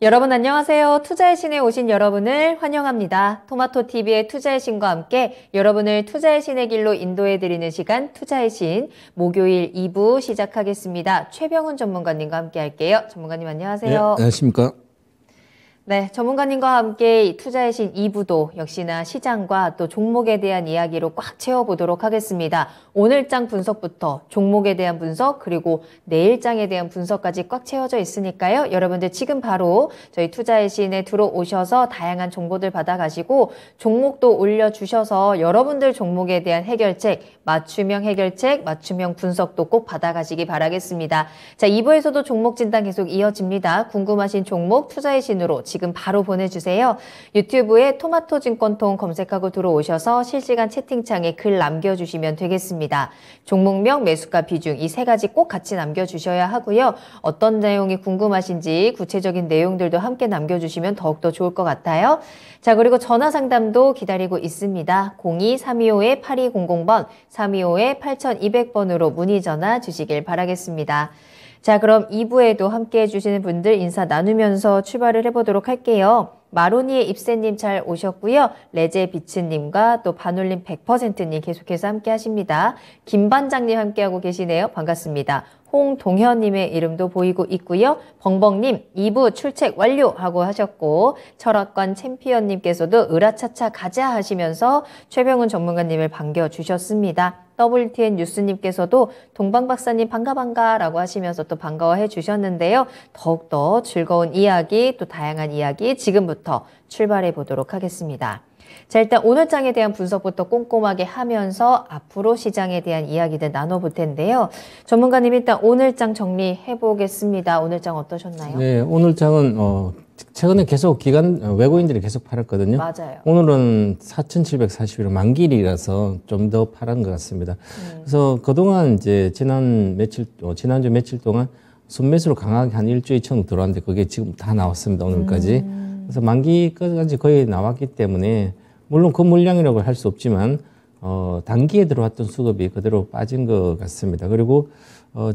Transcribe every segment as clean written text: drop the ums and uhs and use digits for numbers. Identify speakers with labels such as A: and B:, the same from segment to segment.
A: 여러분 안녕하세요. 투자의 신에 오신 여러분을 환영합니다. 토마토TV의 투자의 신과 함께 여러분을 투자의 신의 길로 인도해드리는 시간 투자의 신 목요일 2부 시작하겠습니다. 최병훈 전문가님과 함께 할게요. 전문가님 안녕하세요.
B: 네, 안녕하십니까.
A: 네, 전문가님과 함께 이 투자의 신 2부도 역시나 시장과 또 종목에 대한 이야기로 꽉 채워보도록 하겠습니다. 오늘장 분석부터 종목에 대한 분석 그리고 내일장에 대한 분석까지 꽉 채워져 있으니까요. 여러분들 지금 바로 저희 투자의 신에 들어오셔서 다양한 정보들 받아가시고 종목도 올려주셔서 여러분들 종목에 대한 해결책, 맞춤형 해결책, 맞춤형 분석도 꼭 받아가시기 바라겠습니다. 자, 2부에서도 종목 진단 계속 이어집니다. 궁금하신 종목 투자의 신으로 지금 바로 보내주세요. 유튜브에 토마토증권통 검색하고 들어오셔서 실시간 채팅창에 글 남겨주시면 되겠습니다. 종목명, 매수가 비중 이 세 가지 꼭 같이 남겨주셔야 하고요. 어떤 내용이 궁금하신지 구체적인 내용들도 함께 남겨주시면 더욱더 좋을 것 같아요. 자, 그리고 전화 상담도 기다리고 있습니다. 02-325-8200번, 325-8200번으로 문의 전화 주시길 바라겠습니다. 자, 그럼 2부에도 함께 해주시는 분들 인사 나누면서 출발을 해보도록 할게요. 마로니의 입새님 잘 오셨고요. 레제비츠님과 또 반올림 100%님 계속해서 함께 하십니다. 김반장님 함께하고 계시네요. 반갑습니다. 홍동현님의 이름도 보이고 있고요. 벙벙님 2부 출첵 완료하고 하셨고 철학관 챔피언님께서도 으라차차 가자 하시면서 최병훈 전문가님을 반겨주셨습니다. WTN 뉴스님께서도 동방박사님 반가반가라고 하시면서 또 반가워해 주셨는데요. 더욱더 즐거운 이야기 또 다양한 이야기 지금부터 출발해 보도록 하겠습니다. 자, 일단 오늘 장에 대한 분석부터 꼼꼼하게 하면서 앞으로 시장에 대한 이야기들 나눠볼 텐데요. 전문가님 일단 오늘 장 정리해 보겠습니다. 오늘 장 어떠셨나요?
B: 네, 오늘 장은 최근에 계속 외국인들이 계속 팔았거든요.
A: 맞아요.
B: 오늘은 4,741원 만길이라서 좀 더 팔은 것 같습니다. 그래서 그동안 이제 지난주 며칠 동안 순매수로 강하게 한 1조 2천 들어왔는데 그게 지금 다 나왔습니다. 오늘까지. 그래서 만기까지 거의 나왔기 때문에 물론 그 물량이라고 할 수 없지만 단기에 들어왔던 수급이 그대로 빠진 것 같습니다. 그리고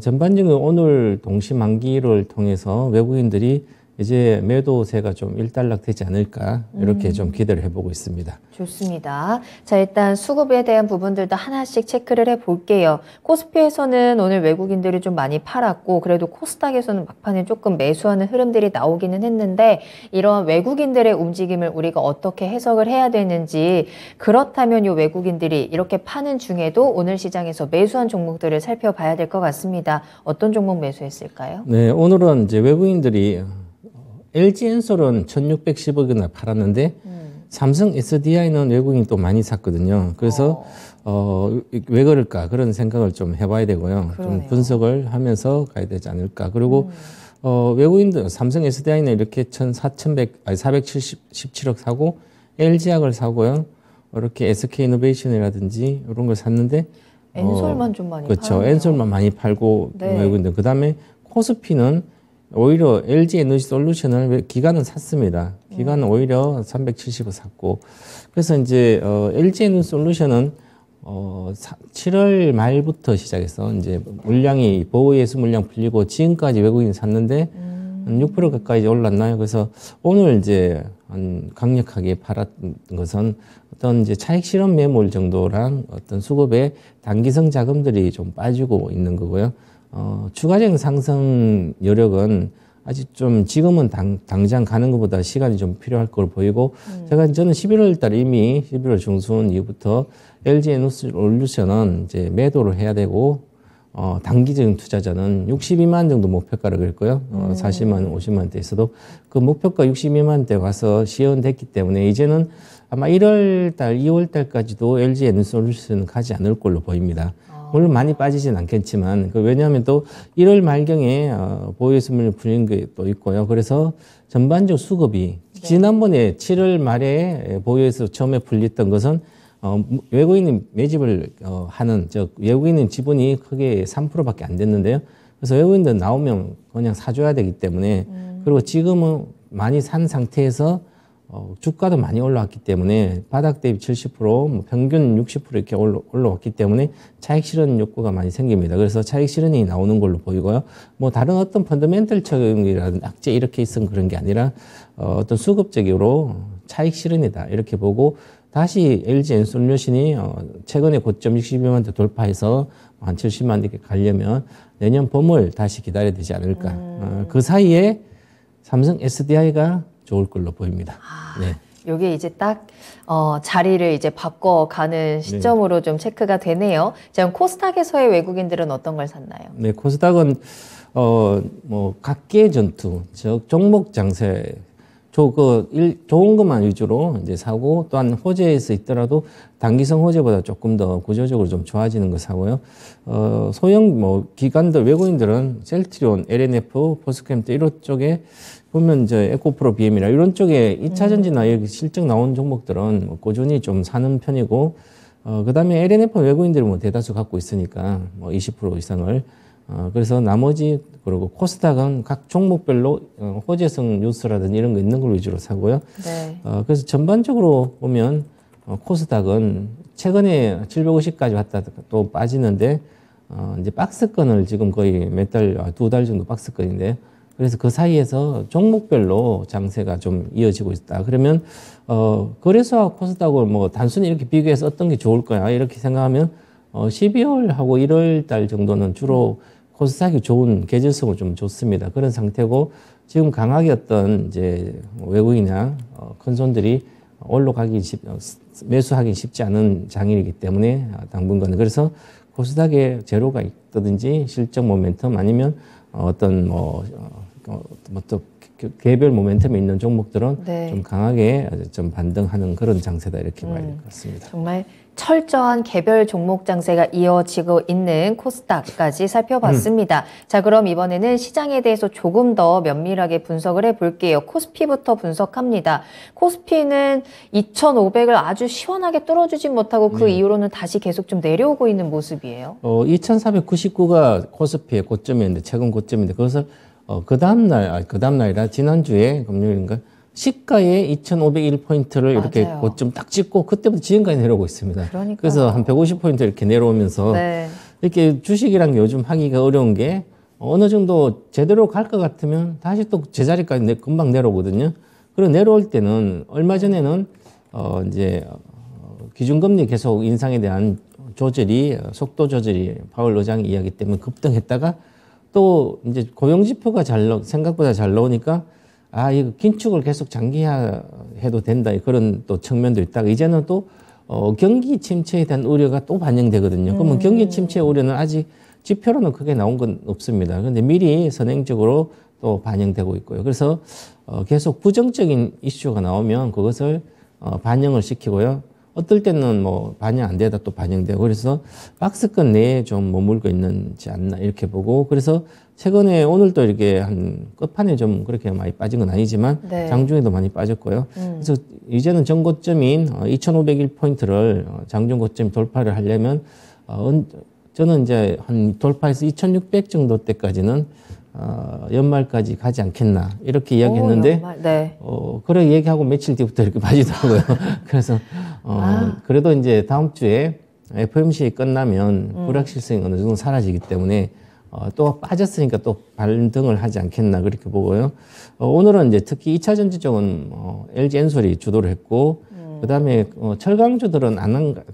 B: 전반적으로 오늘 동시 만기를 통해서 외국인들이 이제 매도세가 좀 일단락 되지 않을까 이렇게 좀 기대를 해보고 있습니다.
A: 좋습니다. 자, 일단 수급에 대한 부분들도 하나씩 체크를 해볼게요. 코스피에서는 오늘 외국인들이 좀 많이 팔았고 그래도 코스닥에서는 막판에 조금 매수하는 흐름들이 나오기는 했는데 이런 외국인들의 움직임을 우리가 어떻게 해석을 해야 되는지 그렇다면 이 외국인들이 이렇게 파는 중에도 오늘 시장에서 매수한 종목들을 살펴봐야 될 것 같습니다. 어떤 종목 매수했을까요?
B: 네, 오늘은 이제 외국인들이 LG엔솔은 1,610억이나 팔았는데 삼성 SDI는 외국인이 또 많이 샀거든요. 그래서 왜 그럴까 그런 생각을 좀 해봐야 되고요.
A: 그러네요.
B: 좀 분석을 하면서 가야 되지 않을까. 그리고 외국인들 삼성 SDI는 이렇게 477억 사고 LG약을 사고요. 이렇게 SK이노베이션이라든지 이런 걸 샀는데
A: 엔솔만 좀 많이
B: 그렇죠.
A: 팔았네요.
B: 엔솔만 많이 팔고
A: 네.
B: 외국인들. 그다음에 코스피는 오히려 LG 에너지 솔루션을 기관은 샀습니다. 기관은 오히려 370억 샀고. 그래서 이제, LG 에너지 솔루션은, 7월 말부터 시작해서 이제 물량이 보호예수 물량 풀리고 지금까지 외국인이 샀는데 한 6% 가까이 올랐나요? 그래서 오늘 이제 강력하게 팔았던 것은 어떤 이제 차익 실현 매물 정도랑 어떤 수급의 단기성 자금들이 좀 빠지고 있는 거고요. 추가적인 상승 여력은 아직 좀 지금은 당장 가는 것보다 시간이 좀 필요할 걸 보이고 저는 11월 달 이미 11월 중순 이후부터 LG 에너지 솔루션은 이제 매도를 해야 되고 단기적인 투자자는 62만 정도 목표가를 그랬고요. 40만 원, 50만 원대 있어도 그 목표가 62만 원대 가서 시연됐기 때문에 이제는 아마 1월 달, 2월 달까지도 LG 에너지 솔루션은 가지 않을 걸로 보입니다. 물론 많이 빠지진 않겠지만, 왜냐하면 또 1월 말경에 보유수물을 풀린 게 또 있고요. 그래서 전반적 수급이 지난번에 7월 말에 보유에서 처음에 풀렸던 것은 외국인이 매집을 하는, 외국인은 지분이 크게 3%밖에 안 됐는데요. 그래서 외국인들 나오면 그냥 사줘야 되기 때문에, 그리고 지금은 많이 산 상태에서 주가도 많이 올라왔기 때문에 바닥 대비 70%, 뭐 평균 60% 이렇게 올라왔기 때문에 차익 실현 욕구가 많이 생깁니다. 그래서 차익 실현이 나오는 걸로 보이고요. 뭐 다른 어떤 펀더멘털적이라든 악재 이렇게 있은 그런 게 아니라 어떤 수급적으로 차익 실현이다 이렇게 보고 다시 LG 엔솔루션이 최근에 고점 62만 대 돌파해서 한 70만 대 가려면 내년 봄을 다시 기다려야 되지 않을까. 그 사이에 삼성 SDI가 좋을 걸로 보입니다. 네.
A: 요게 이제 딱 자리를 이제 바꿔가는 시점으로 좀 체크가 되네요. 자, 그럼 코스닥에서의 외국인들은 어떤 걸 샀나요?
B: 네, 코스닥은 뭐 각계 전투, 종목 장세, 좋은 것만 위주로 이제 사고 또한 호재에서 있더라도 단기성 호재보다 조금 더 구조적으로 좀 좋아지는 거 사고요. 소형 뭐 기관들 외국인들은 셀트리온, LNF, 포스캠트 이런 쪽에 보면 이제 에코프로 BM이나 이런 쪽에 2차 전지나 이렇게 실적 나온 종목들은 뭐 꾸준히 좀 사는 편이고 그다음에 LNF 외국인들이 뭐 대다수 갖고 있으니까 뭐 20% 이상을 그래서 나머지 그리고 코스닥은 각 종목별로 호재성 뉴스라든지 이런 거 있는 걸 위주로 사고요.
A: 네.
B: 그래서 전반적으로 보면 코스닥은 최근에 750까지 왔다 또 빠지는데 이제 박스권을 지금 거의 몇 달, 2달 정도 박스권인데 그래서 그 사이에서 종목별로 장세가 좀 이어지고 있다. 그러면 거래소와 코스닥을 뭐 단순히 이렇게 비교해서 어떤 게 좋을 거야 이렇게 생각하면 12월하고 1월 달 정도는 주로 코스닥이 좋은 계절성으로 좀 좋습니다. 그런 상태고 지금 강하게 어떤 이제 외국인이나 큰 손들이 올라가기 매수하기 쉽지 않은 장일이기 때문에 당분간은 그래서 코스닥에 제로가 있다든지 실적 모멘텀 아니면 어떤 또 개별 모멘텀이 있는 종목들은
A: 네.
B: 좀 강하게 좀 반등하는 그런 장세다 이렇게 봐야 될 것 같습니다.
A: 정말 철저한 개별 종목 장세가 이어지고 있는 코스닥까지 살펴봤습니다. 자, 그럼 이번에는 시장에 대해서 조금 더 면밀하게 분석을 해볼게요. 코스피부터 분석합니다. 코스피는 2,500을 아주 시원하게 뚫어주진 못하고 그 이후로는 다시 계속 좀 내려오고 있는 모습이에요.
B: 2,499가 코스피의 고점이었는데 최근 고점인데 그것을 그 다음날이라 지난주에 금요일인가 시가에 2,501포인트를 이렇게
A: 맞아요.
B: 고점 딱 찍고 그때부터 지금까지 내려오고 있습니다.
A: 그러니까요.
B: 그래서 한 150포인트 이렇게 내려오면서
A: 네.
B: 이렇게 주식이란 게 요즘 하기가 어려운 게 어느 정도 제대로 갈 것 같으면 다시 또 제자리까지 금방 내려오거든요. 그리고 내려올 때는 얼마 전에는 이제 기준금리 계속 인상에 대한 조절이 속도 조절이 파월 의장의 이야기 때문에 급등했다가 또 이제 고용지표가 생각보다 잘 나오니까 이거 긴축을 계속 장기화해도 된다. 그런 또 측면도 있다가 이제는 또 경기 침체에 대한 우려가 또 반영되거든요. 그러면 경기 침체 우려는 아직 지표로는 크게 나온 건 없습니다. 그런데 미리 선행적으로 또 반영되고 있고요. 그래서 계속 부정적인 이슈가 나오면 그것을 반영을 시키고요. 어떨 때는 뭐 반영 안 되다 또 반영되고 그래서 박스권 내에 좀 머물고 있는지 않나 이렇게 보고 그래서 최근에 오늘도 이렇게 한 끝판에 좀 그렇게 많이 빠진 건 아니지만
A: 네.
B: 장중에도 많이 빠졌고요. 그래서 이제는 전고점인 2,501포인트를 장중 고점 돌파를 하려면 저는 이제 한 돌파해서 2,600 정도 때까지는 연말까지 가지 않겠나 이렇게 이야기했는데
A: 네.
B: 그래 얘기하고 며칠 뒤부터 이렇게 빠지더라고요. 그래서 그래도 이제 다음 주에 FOMC 끝나면 불확실성이 어느 정도 사라지기 때문에 또 빠졌으니까 또 반등을 하지 않겠나 그렇게 보고요. 오늘은 이제 특히 2차 전지 쪽은 LG 엔솔이 주도를 했고 그다음에 철강주들은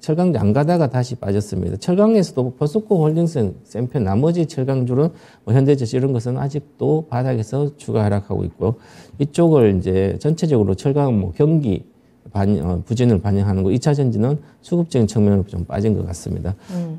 B: 철강주 안 가다가 다시 빠졌습니다. 철강에서도 버스코 홀딩스, 샘편 나머지 철강주는 현대제스 이런 것은 아직도 바닥에서 추가 하락하고 있고 이쪽을 이제 전체적으로 철강 경기 부진을 반영하는 거 2차 전지는 수급적인 측면으로 좀 빠진 것 같습니다.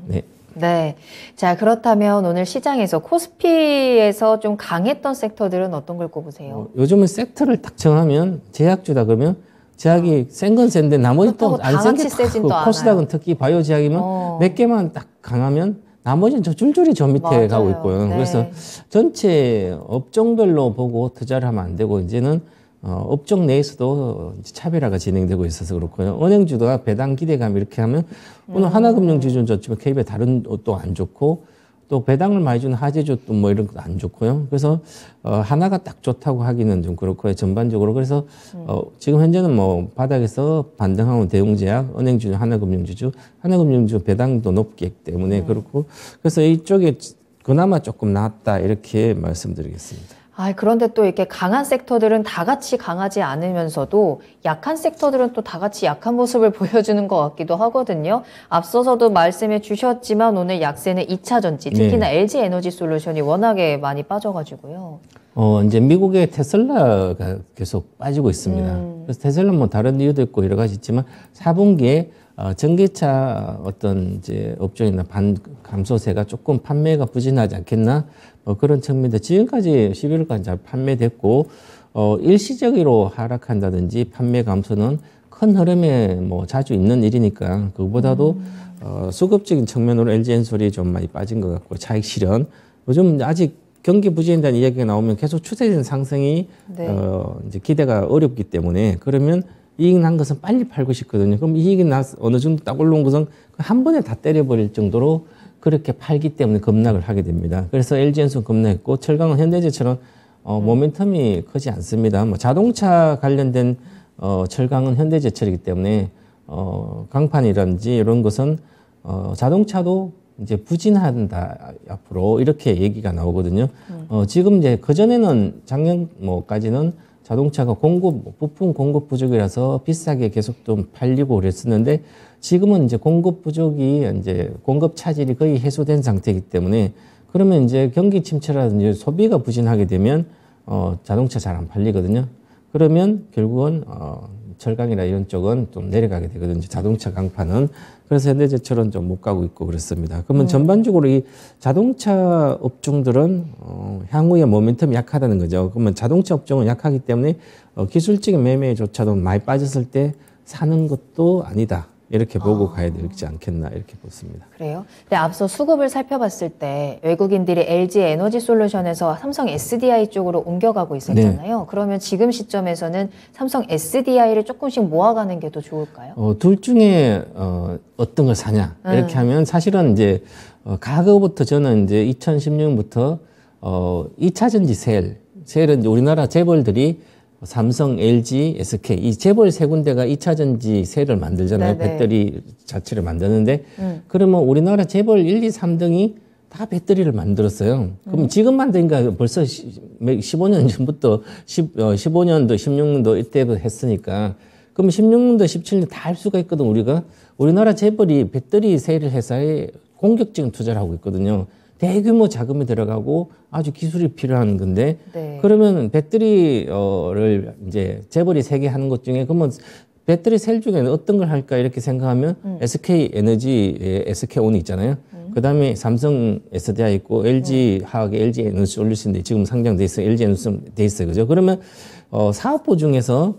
B: 네.
A: 네. 자, 그렇다면 오늘 시장에서 코스피에서 좀 강했던 섹터들은 어떤 걸 꼽으세요?
B: 요즘은 섹터를 딱 정하면 제약주다 그러면 제약이 센 건 센데 나머지 또 안 센 게 코스닥은 특히 바이오 제약이면 몇 개만 딱 강하면 나머지는 저 줄줄이 저 밑에
A: 맞아요.
B: 가고 있고요.
A: 네.
B: 그래서 전체 업종별로 보고 투자를 하면 안 되고 이제는 업종 내에서도 차별화가 진행되고 있어서 그렇고요. 은행주가 배당 기대감 이렇게 하면 오늘 하나금융 지준 좋지만 KB의 다른 또 안 좋고 또 배당을 많이 주는 화재주 또 뭐 이런 것도 안 좋고요. 그래서 하나가 딱 좋다고 하기는 좀 그렇고요. 전반적으로. 그래서 지금 현재는 뭐 바닥에서 반등하고 대웅제약, 은행주, 하나금융주 배당도 높기 때문에 그렇고 그래서 이쪽에 그나마 조금 낫다 이렇게 말씀드리겠습니다.
A: 그런데 또 이렇게 강한 섹터들은 다 같이 강하지 않으면서도 약한 섹터들은 또 다 같이 약한 모습을 보여주는 것 같기도 하거든요. 앞서서도 말씀해 주셨지만 오늘 약세는 2차 전지, 특히나 LG 에너지 솔루션이 워낙에 많이 빠져가지고요.
B: 이제 미국의 테슬라가 계속 빠지고 있습니다. 그래서 테슬라는 뭐 다른 이유도 있고 여러 가지 있지만 4분기에 전기차 어떤 이제 업종이나 감소세가 조금 판매가 부진하지 않겠나 그런 측면인데 지금까지 11월까지 잘 판매됐고 일시적으로 하락한다든지 판매 감소는 큰 흐름에 뭐 자주 있는 일이니까 그거보다도 수급적인 측면으로 LG엔솔이 좀 많이 빠진 것 같고 차익 실현 요즘 아직 경기 부진에 대한 이야기가 나오면 계속 추세적인 상승이 이제 기대가 어렵기 때문에 그러면 이익 난 것은 빨리 팔고 싶거든요. 그럼 이익이 어느 정도 딱 올라온 것은 한 번에 다 때려버릴 정도로 그렇게 팔기 때문에 급락을 하게 됩니다. 그래서 LG엔솔 급락했고 철강은 현대제처럼 모멘텀이 크지 않습니다. 뭐 자동차 관련된 철강은 현대제철이기 때문에 강판이라든지 이런 것은 자동차도 이제 부진한다 앞으로 이렇게 얘기가 나오거든요. 지금 이제 그 전에는 작년 뭐까지는 자동차가 부품 공급 부족이라서 비싸게 계속 좀 팔리고 그랬었는데 지금은 이제 공급 부족이 이제 공급 차질이 거의 해소된 상태이기 때문에 그러면 이제 경기 침체라든지 소비가 부진하게 되면 자동차 잘 안 팔리거든요. 그러면 결국은 철강이나 이런 쪽은 좀 내려가게 되거든요. 자동차 강판은. 그래서 현대제철은 좀 못 가고 있고 그렇습니다. 그러면 전반적으로 이 자동차 업종들은 향후에 모멘텀이 약하다는 거죠. 그러면 자동차 업종은 약하기 때문에 기술적인 매매조차도 많이 빠졌을 때 사는 것도 아니다. 이렇게 보고 가야 되지 않겠나 이렇게 보습니다.
A: 그래요? 근데 앞서 수급을 살펴봤을 때 외국인들이 LG 에너지 솔루션에서 삼성 SDI 쪽으로 옮겨가고 있었잖아요. 네. 그러면 지금 시점에서는 삼성 SDI를 조금씩 모아가는 게 더 좋을까요?
B: 둘 중에 어떤 걸 사냐 이렇게 하면 사실은 이제 과거부터 저는 이제 2016년부터 2차 전지 셀은 이제 우리나라 재벌들이 삼성, LG, SK 이 재벌 세 군데가 2차 전지 셀을 만들잖아요. 네네. 배터리 자체를 만드는데 그러면 우리나라 재벌 1, 2, 3등이 다 배터리를 만들었어요. 그럼 지금 만드니까 벌써 15년 전부터 15년도, 16년도 이때부터 했으니까 그럼 16년도, 17년 다 할 수가 있거든 우리가. 우리나라 재벌이 배터리 셀 회사에 공격적인 투자를 하고 있거든요. 대규모 자금이 들어가고 아주 기술이 필요한 건데 네. 그러면 배터리를 이제 재벌이 3개 하는 것 중에 그러면 배터리 셀 중에는 어떤 걸 할까 이렇게 생각하면 SK 에너지의 SK온이 있잖아요. 그다음에 삼성 SDI 있고 LG 화학의 LG 에너지 솔루션인데 지금 상장돼 있어요. LG 에너지 돼 있어요. 그죠? 그러면 사업부 중에서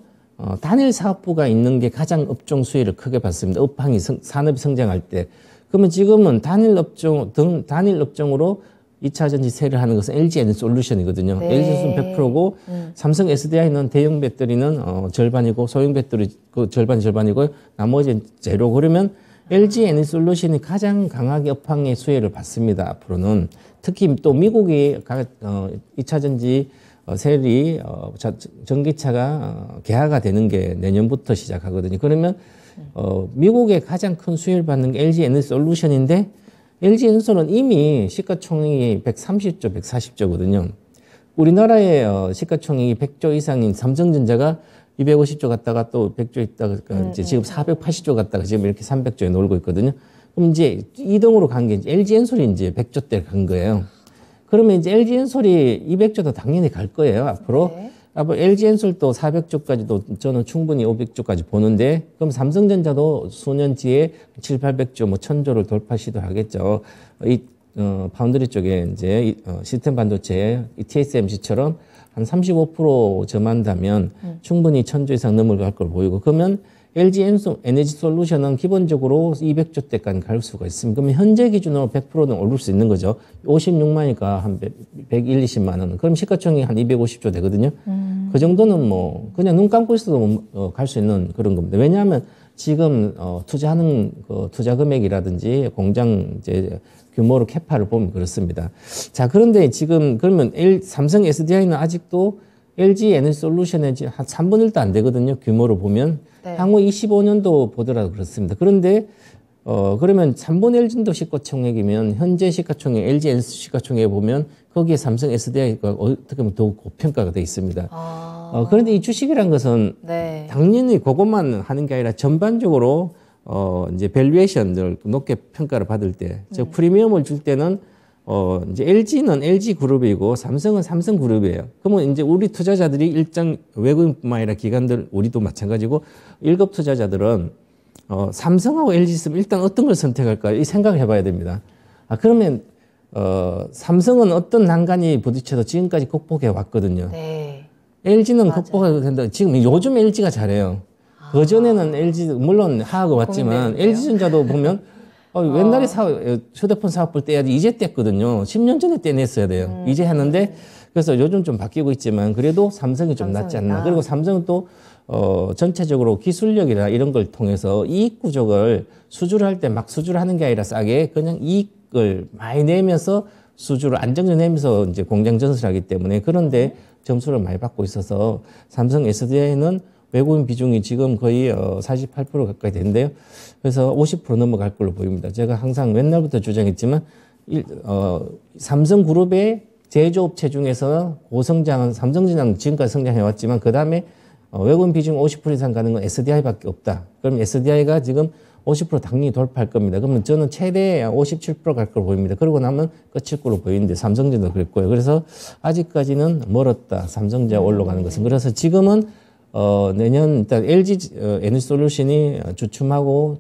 B: 단일 사업부가 있는 게 가장 업종 수혜를 크게 받습니다. 업황이 산업이 성장할 때. 그러면 지금은 단일 업종으로 2차 전지 세를 하는 것은 LG 에너지 솔루션이거든요. 네. LG 솔루션 100%고 삼성 SDI는 대형 배터리는 절반이고 소형 배터리 그 절반이고요. 나머지는 제로. 그러면 LG 에너지 솔루션이 가장 강하게 업황의 수혜를 받습니다. 앞으로는 특히 또 미국이 2차 전지 셀이 전기차가 개화가 되는 게 내년부터 시작하거든요. 그러면 미국의 가장 큰 수혜를 받는 게 LG 에너지 솔루션인데 LG 에너지는 이미 시가총액이 130조, 140조거든요. 우리나라의 시가총액이 100조 이상인 삼성전자가 250조 갔다가 또 100조 있다가 이제 지금 480조 갔다가 지금 이렇게 300조에 놀고 있거든요. 그럼 이제 2등으로 간 게 LG 엔솔이 이제 100조대 간 거예요. 그러면 이제 LG 엔솔이 200조도 당연히 갈 거예요, 앞으로. 네. LG 엔솔도 400조까지도 저는 충분히 500조까지 보는데 그럼 삼성전자도 수년 뒤에 7, 800조, 뭐 1000조를 돌파 시도하겠죠. 파운드리 쪽에 이제 시스템 반도체 TSMC처럼 한 35% 점한다면 충분히 1000조 이상 넘어갈 걸 보이고 그러면 LG 에너지 솔루션은 기본적으로 200조대까지 갈 수가 있습니다. 그러면 현재 기준으로 100%는 오를 수 있는 거죠. 56만이니까 한 120만 원. 그럼 시가총액이 한 250조 되거든요. 그 정도는 뭐 그냥 눈 감고 있어도 갈 수 있는 그런 겁니다. 왜냐하면 지금 투자하는 그 투자 금액이라든지 공장 이제 규모로 캐파를 보면 그렇습니다. 자, 그런데 지금 그러면 삼성 SDI는 아직도 LG 에너지솔루션의 한 3분의 1도 안 되거든요. 규모로 보면.
A: 네.
B: 향후 25년도 보더라도 그렇습니다. 그런데 그러면 3분의 1 정도 시가총액이면 현재 시가총액, LG 에너지 시가총액에 보면 거기에 삼성 SDI가 어떻게 보면 더 고평가가 돼 있습니다. 그런데 이 주식이란 것은
A: 네.
B: 당연히 그것만 하는 게 아니라 전반적으로 이제 밸류에이션을 높게 평가를 받을 때, 즉 프리미엄을 줄 때는 이제 LG는 LG 그룹이고 삼성은 삼성 그룹이에요. 그러면 이제 우리 투자자들이 일정 외국인뿐만 아니라 기관들 우리도 마찬가지고 1급 투자자들은 삼성하고 LG 있으면 일단 어떤 걸 선택할까 이 생각을 해봐야 됩니다. 그러면 삼성은 어떤 난간이 부딪혀도 지금까지 극복해 왔거든요.
A: 네.
B: LG는 극복해도 된다. 지금 요즘 LG가 잘해요. 그 전에는 LG 물론 하하고 왔지만
A: 고민되는데요.
B: LG전자도 보면 옛날에 휴대폰 사업 볼 때 해야지 이제 뗐거든요. 10년 전에 떼냈어야 돼요. 이제 하는데 그래서 요즘 좀 바뀌고 있지만 그래도 삼성이 좀 낫지 않나. 그리고 삼성은 또 전체적으로 기술력이나 이런 걸 통해서 이익 구조를 수주를 할 때 막 수주를 하는 게 아니라 싸게 그냥 이익을 많이 내면서 수주를 안정적으로 내면서 이제 공장 전설하기 때문에 그런데 점수를 많이 받고 있어서 삼성 SDI는 외국인 비중이 지금 거의 48% 가까이 되는데요. 그래서 50% 넘어갈 걸로 보입니다. 제가 항상 옛날부터 주장했지만 삼성그룹의 제조업체 중에서 고성장은 삼성전자는 지금까지 성장해왔지만 그 다음에 외국인 비중 50% 이상 가는 건 SDI밖에 없다. 그럼 SDI가 지금 50% 당연히 돌파할 겁니다. 그러면 저는 최대 57% 갈 걸로 보입니다. 그러고 나면 끝일 걸로 보이는데 삼성전자도 그럴 거예요. 그래서 아직까지는 멀었다. 삼성전자 올라가는 것은. 그래서 지금은 내년 일단 LG 에너지솔루션이 주춤하고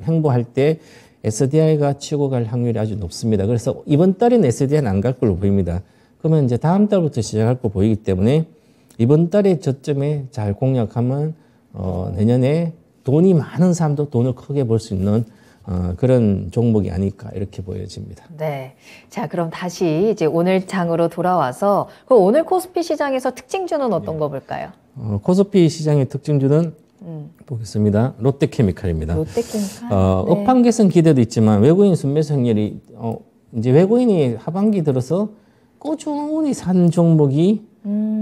B: 횡보할 때 SDI가 치고 갈 확률이 아주 높습니다. 그래서 이번 달에는 SDI는 안 갈 걸로 보입니다. 그러면 이제 다음 달부터 시작할 거 보이기 때문에 이번 달에 저점에 잘 공략하면 내년에 돈이 많은 사람도 돈을 크게 벌 수 있는 그런 종목이 아닐까 이렇게 보여집니다.
A: 네. 자, 그럼 다시 이제 오늘 장으로 돌아와서 그 오늘 코스피 시장에서 특징주는 어떤 거 볼까요?
B: 코스피 시장의 특징주는 보겠습니다. 롯데케미칼입니다.
A: 롯데케미칼. 네.
B: 업황 개선 기대도 있지만 외국인 순매수 확률이 이제 외국인이 하반기 들어서 꾸준히 산 종목이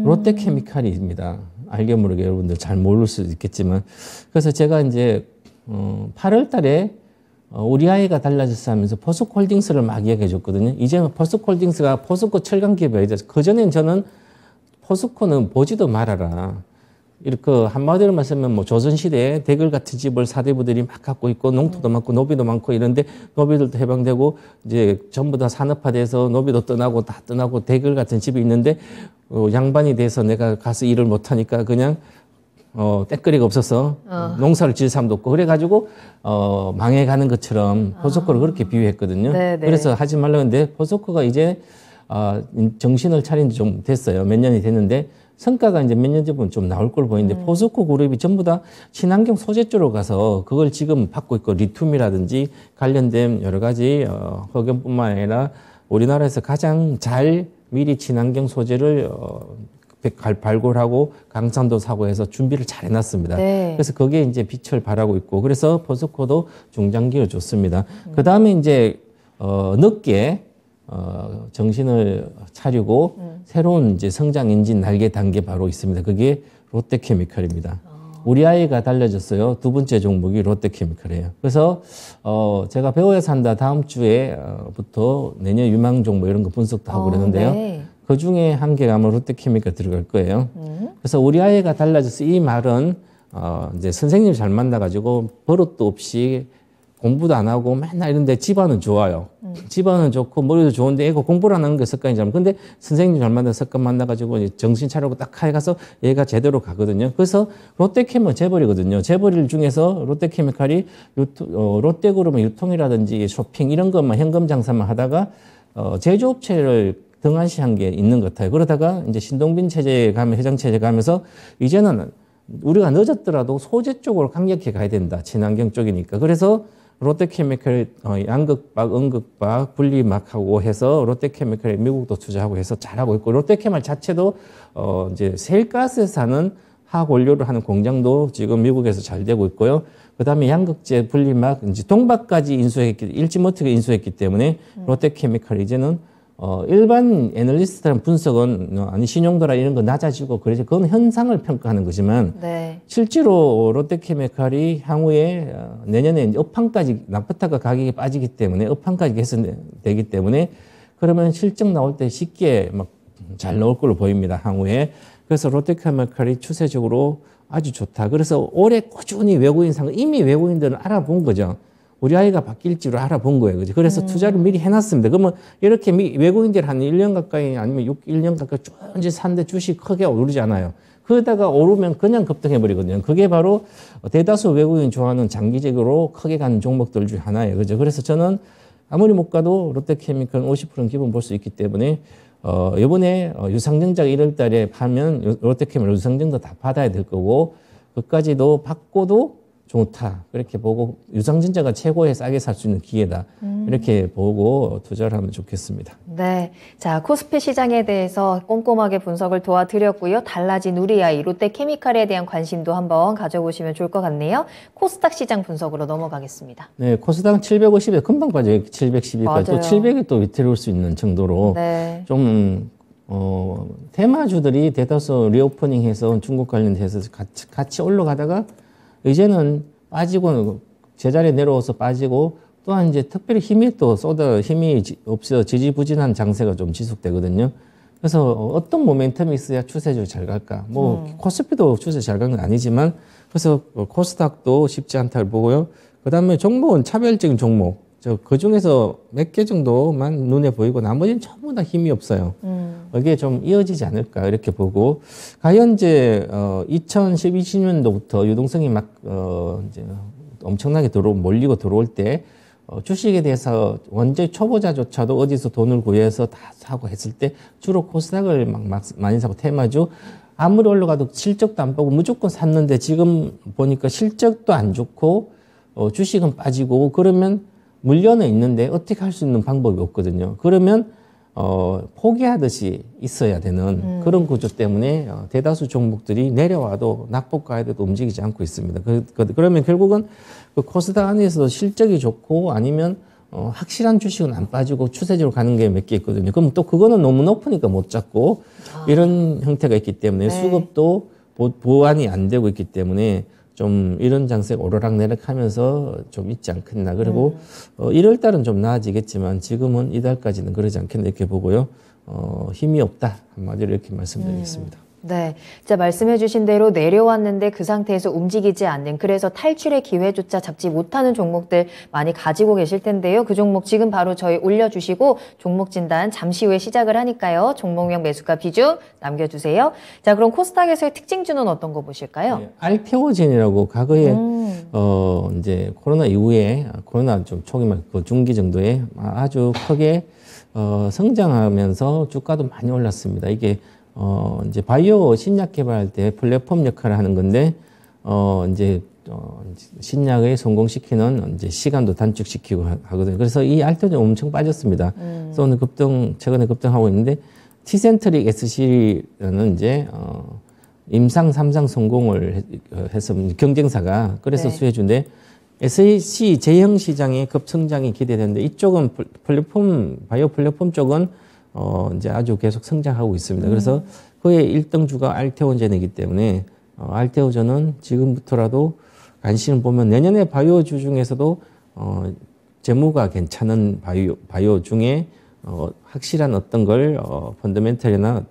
B: 롯데케미칼입니다. 알게 모르게 여러분들 잘 모를 수도 있겠지만 그래서 제가 이제 8월 달에 우리 아이가 달라졌어 하면서 포스코홀딩스를 막 이야기해 줬거든요. 이제는 포스코홀딩스가 포스코 철강 기업이에요. 그전엔 저는 포스코는 보지도 말아라. 이렇게 한마디로 말하면 뭐 조선시대에 대글 같은 집을 사대부들이 막 갖고 있고 농토도 많고 노비도 많고 이런데 노비들도 해방되고 이제 전부 다 산업화돼서 노비도 떠나고 다 떠나고 대글 같은 집이 있는데 양반이 돼서 내가 가서 일을 못하니까 그냥 떼거리가 없어서 농사를 지을 사람도 없고 그래가지고 망해가는 것처럼 포스코를 그렇게 비유했거든요.
A: 네네.
B: 그래서 하지 말라고 했는데 포스코가 이제 정신을 차린 지 좀 됐어요. 몇 년이 됐는데 성과가 이제 몇 년 전부터 좀 나올 걸 보이는데 포스코 그룹이 전부 다 친환경 소재 쪽으로 가서 그걸 지금 받고 있고 리튬이라든지 관련된 여러 가지 흑연뿐만 아니라 우리나라에서 가장 잘 미리 친환경 소재를 발굴하고 강산도 사고해서 준비를 잘 해놨습니다.
A: 네.
B: 그래서 거기에 이제 빛을 발하고 있고 그래서 포스코도 중장기로 좋습니다. 그 다음에 이제 늦게 정신을 차리고 새로운 이제 성장 엔진 날개 단계 바로 있습니다. 그게 롯데케미칼입니다. 우리 아이가 달라졌어요. 두 번째 종목이 롯데케미칼이에요. 그래서 제가 배워야 산다 다음 주에부터 내년 유망 종목 이런 거 분석도 하고 그러는데요.
A: 네.
B: 그 중에 한 개가 아마 롯데케미칼 들어갈 거예요. 그래서 우리 아이가 달라져서 이 말은 이제 선생님 잘 만나가지고 버릇도 없이 공부도 안 하고 맨날 이런데 집안은 좋아요. 집안은 좋고 머리도 좋은데 애가 공부를 안 하는 게 습관이 잘. 근데 선생님 잘 만나 습관 만나가지고 이제 정신 차리고 딱 해가서 얘가 제대로 가거든요. 그래서 롯데케미칼 재벌이거든요. 재벌 중에서 롯데케미칼이 롯데그룹은 유통이라든지 쇼핑 이런 것만 현금 장사만 하다가 제조업체를 등한시한 게 있는 것 같아요. 그러다가 이제 신동빈 체제에 가면 회장 체제 가면서 이제는 우리가 늦었더라도 소재 쪽으로 강력히 가야 된다. 친환경 쪽이니까. 그래서 롯데케미칼 양극박, 음극박 분리막하고 해서 롯데케미칼에 미국도 투자하고 해서 잘하고 있고 롯데케미칼 자체도 이제 셀가스에서 하는 화학 원료를 하는 공장도 지금 미국에서 잘 되고 있고요. 그다음에 양극재 분리막 이제 동박까지 일지모티가 인수했기 때문에 롯데케미칼 이제는 일반 애널리스트라는 분석은 아니 신용도라 이런 거 낮아지고 그래서 그건 현상을 평가하는 거지만
A: 네.
B: 실제로 롯데케미칼이 향후에 내년에 이제 업황까지 나프타가 가격이 빠지기 때문에 업황까지 개선되기 때문에 그러면 실적 나올 때 쉽게 막 잘 나올 걸로 보입니다. 향후에. 그래서 롯데케미칼이 추세적으로 아주 좋다. 그래서 올해 꾸준히 외국인 상 이미 외국인들은 알아본 거죠. 우리 아이가 바뀔 줄 알아본 거예요. 그죠? 그래서 투자를 미리 해놨습니다. 그러면 이렇게 외국인들이 한 1년 가까이 아니면 1년 가까이 쭉 이제 산데 주식 크게 오르잖아요. 그러다가 오르면 그냥 급등해버리거든요. 그게 바로 대다수 외국인 좋아하는 장기적으로 크게 가는 종목들 중 하나예요. 그죠? 그래서 저는 아무리 못 가도 롯데케미칼은 50%는 기본 볼 수 있기 때문에 이번에 유상증자가 1월 달에 파면 롯데케미칼 유상증자 다 받아야 될 거고 그까지도 받고도 좋다. 그렇게 보고 유상증자가 최고에 싸게 살 수 있는 기회다. 이렇게 보고 투자를 하면 좋겠습니다.
A: 네. 자, 코스피 시장에 대해서 꼼꼼하게 분석을 도와드렸고요. 달라진 우리 아이 롯데케미칼에 대한 관심도 한번 가져보시면 좋을 것 같네요. 코스닥 시장 분석으로 넘어가겠습니다.
B: 네, 코스닥 750에 금방 빠져요. 712까지. 또 700이 또 위태로울 수 있는 정도로
A: 네.
B: 좀 테마주들이 대다수 리오프닝해서 중국 관련해서 같이 올라가다가 이제는 빠지고 제자리에 내려와서 빠지고 또한 이제 특별히 힘이 없어 지지부진한 장세가 좀 지속되거든요. 그래서 어떤 모멘텀이 있어야 추세적으로 잘 갈까? 코스피도 추세 잘 가는 건 아니지만 그래서 코스닥도 쉽지 않다를 보고요. 그다음에 종목은 차별적인 종목. 그 중에서 몇 개 정도만 눈에 보이고 나머지는 전부 다 힘이 없어요. 이게 좀 이어지지 않을까 이렇게 보고 과연 이제 2012, 20년도부터 유동성이 막 이제 엄청나게 몰리고 들어올 때 주식에 대해서 원래 초보자조차도 어디서 돈을 구해서 다 사고 했을 때 주로 코스닥을 막 많이 사고 테마주 아무리 올라가도 실적도 안 보고 무조건 샀는데 지금 보니까 실적도 안 좋고 주식은 빠지고 그러면 물려는 있는데 어떻게 할 수 있는 방법이 없거든요. 그러면 포기하듯이 있어야 되는 그런 구조 때문에 대다수 종목들이 내려와도 낙폭가에도 움직이지 않고 있습니다. 그러면 결국은 그 코스닥 안에서도 실적이 좋고 아니면 확실한 주식은 안 빠지고 추세적으로 가는 게 몇 개 있거든요. 그럼 또 그거는 너무 높으니까 못 잡고 이런 형태가 있기 때문에
A: 네.
B: 수급도 보완이 안 되고 있기 때문에 좀 이런 장세가 오르락내락 하면서 좀 있지 않겠나. 그리고 1월 달은 좀 나아지겠지만 지금은 이달까지는 그러지 않겠나 이렇게 보고요. 힘이 없다. 한마디로 이렇게 말씀드리겠습니다.
A: 네. 진짜 말씀해 주신 대로 내려왔는데 그 상태에서 움직이지 않는 그래서 탈출의 기회조차 잡지 못하는 종목들 많이 가지고 계실 텐데요. 그 종목 지금 바로 저희 올려주시고 종목 진단 잠시 후에 시작을 하니까요. 종목명 매수가 비중 남겨주세요. 자, 그럼 코스닥에서의 특징주는 어떤 거 보실까요?
B: 네, 알테오젠이라고 과거에 이제 코로나 이후에 코로나 좀 초기만 그 중기 정도에 아주 크게 성장하면서 주가도 많이 올랐습니다. 이게 이제 바이오 신약 개발할 때 플랫폼 역할을 하는 건데, 이제 신약을 성공시키는 이제 시간도 단축시키고 하거든요. 그래서 이 알테오젠 엄청 빠졌습니다. 그래서 오늘 최근에 급등하고 있는데, 티센트릭 SC라는 이제, 임상 3상 성공을 해서 경쟁사가 그래서
A: 네.
B: 수혜주인데, SAC 제형 시장의 급성장이 기대되는데, 이쪽은 바이오 플랫폼 쪽은 이제 아주 계속 성장하고 있습니다. 그래서 그의 1등주가 알테오젠이기 때문에 알테오젠은 지금부터라도 관심을 보면 내년에 바이오주 중에서도 재무가 괜찮은 바이오 중에 확실한 어떤 걸 펀더멘털이나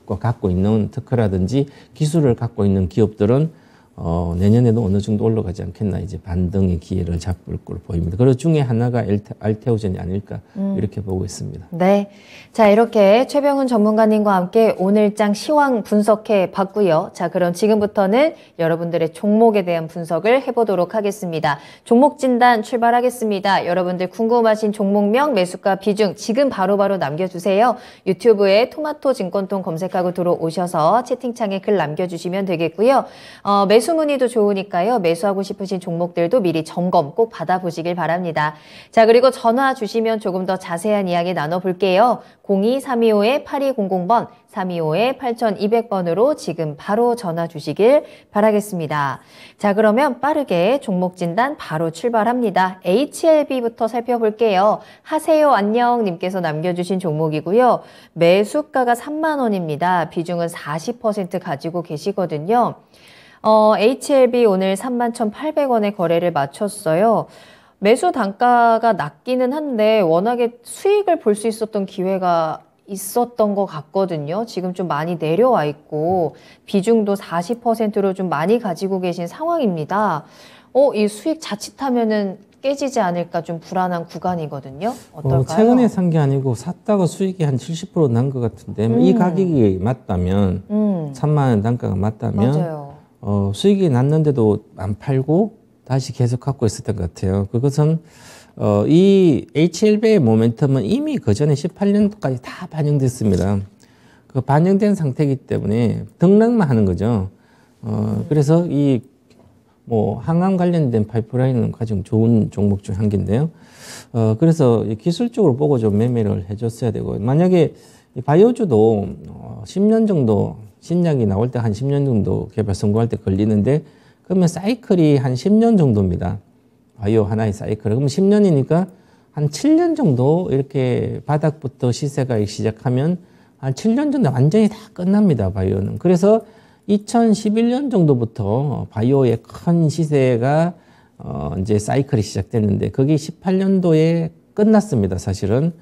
B: 갖고 있는 특허라든지 기술을 갖고 있는 기업들은 내년에도 어느 정도 올라가지 않겠나 이제 반등의 기회를 잡을 걸로 보입니다. 그 중에 하나가 알테오젠이 아닐까 이렇게 보고 있습니다.
A: 네. 자, 이렇게 최병훈 전문가님과 함께 오늘장 시황 분석해 봤고요. 자, 그럼 지금부터는 여러분들의 종목에 대한 분석을 해보도록 하겠습니다. 종목 진단 출발하겠습니다. 여러분들 궁금하신 종목명, 매수가 비중 지금 바로바로 남겨주세요. 유튜브에 토마토 증권통 검색하고 들어오셔서 채팅창에 글 남겨주시면 되겠고요. 매수 매수 문의도 좋으니까요. 매수하고 싶으신 종목들도 미리 점검 꼭 받아보시길 바랍니다. 자, 그리고 전화 주시면 조금 더 자세한 이야기 나눠볼게요. 02-325-8200번, 325-8200번으로 지금 바로 전화 주시길 바라겠습니다. 자, 그러면 빠르게 종목 진단 바로 출발합니다. HLB부터 살펴볼게요. 하세요 안녕 님께서 남겨주신 종목이고요. 매수가가 3만 원입니다. 비중은 40% 가지고 계시거든요. HLB 오늘 31,800원에 거래를 마쳤어요. 매수 단가가 낮기는 한데 워낙에 수익을 볼 수 있었던 기회가 있었던 것 같거든요. 지금 좀 많이 내려와 있고 비중도 40%로 좀 많이 가지고 계신 상황입니다. 이 수익 자칫하면은 깨지지 않을까 좀 불안한 구간이거든요. 어떨까요?
B: 최근에 산 게 아니고 샀다가 수익이 한 70% 난 것 같은데 이 가격이 맞다면 3만 원 단가가 맞다면
A: 맞아요.
B: 수익이 났는데도 안 팔고 다시 계속 갖고 있었던 것 같아요. 그것은 이 HLB의 모멘텀은 이미 그 전에 18년도까지 다 반영됐습니다. 그 반영된 상태이기 때문에 등락만 하는 거죠. 그래서 이 항암 관련된 파이프라인은 가장 좋은 종목 중 한 개인데요. 그래서 기술적으로 보고 좀 매매를 해줬어야 되고, 만약에 바이오주도 10년 정도 신약이 나올 때 한 10년 정도 개발 성공할 때 걸리는데, 그러면 사이클이 한 10년 정도입니다. 바이오 하나의 사이클. 그럼 10년이니까 한 7년 정도 이렇게 바닥부터 시세가 시작하면 한 7년 정도 완전히 다 끝납니다, 바이오는. 그래서 2011년 정도부터 바이오의 큰 시세가 이제 사이클이 시작됐는데 그게 18년도에 끝났습니다, 사실은.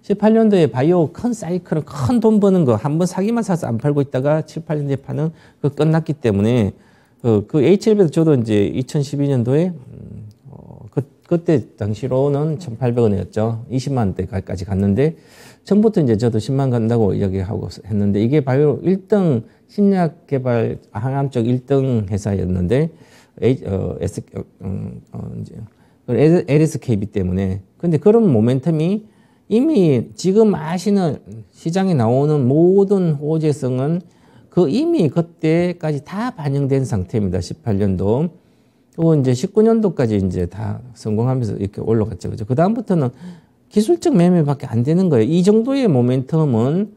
B: 18년도에 바이오 큰 사이클은 큰 돈 버는 거 한 번 사기만 사서 안 팔고 있다가 7, 8년도에 파는 그 끝났기 때문에 그 HLB도 저도 이제 2012년도에 그때 당시로는 1,800원이었죠. 20만 원대까지 갔는데 처음부터 이제 저도 10만 간다고 이야기하고 했는데 이게 바이오 1등 신약 개발 항암 쪽 1등 회사였는데 LSKB 때문에. 근데 그런 모멘텀이 이미 지금 아시는 시장에 나오는 모든 호재성은 그 이미 그때까지 다 반영된 상태입니다. 18년도. 또 이제 19년도까지 이제 다 성공하면서 이렇게 올라갔죠. 그죠? 그다음부터는 기술적 매매밖에 안 되는 거예요. 이 정도의 모멘텀은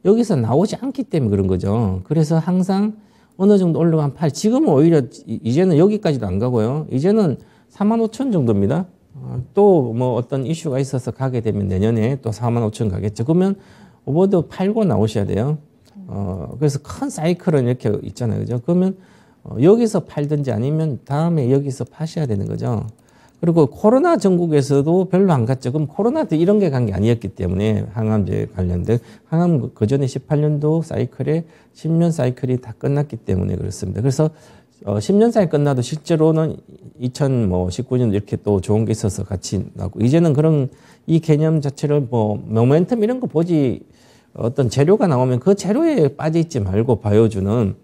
B: 여기서 나오지 않기 때문에 그런 거죠. 그래서 항상 어느 정도 올라간 팔, 지금은 오히려 이제는 여기까지도 안 가고요. 이제는 45,000 정도입니다. 또 뭐 어떤 이슈가 있어서 가게 되면 내년에 또 45,000 가겠죠. 그러면 오버도 팔고 나오셔야 돼요. 그래서 큰 사이클은 이렇게 있잖아요. 그죠? 그러면 여기서 팔든지 아니면 다음에 여기서 파셔야 되는 거죠. 그리고 코로나 전국에서도 별로 안 갔죠. 그럼 코로나 때 이런 게 간 게 아니었기 때문에 항암제 관련된 항암 그 전에 18년도 사이클에 10년 사이클이 다 끝났기 때문에 그렇습니다. 그래서 10년 사이클 끝나도 실제로는 2019년도 이렇게 또 좋은 게 있어서 같이 나고 이제는 그런 이 개념 자체를 모멘텀 이런 거 보지 어떤 재료가 나오면 그 재료에 빠져 있지 말고 바이오주는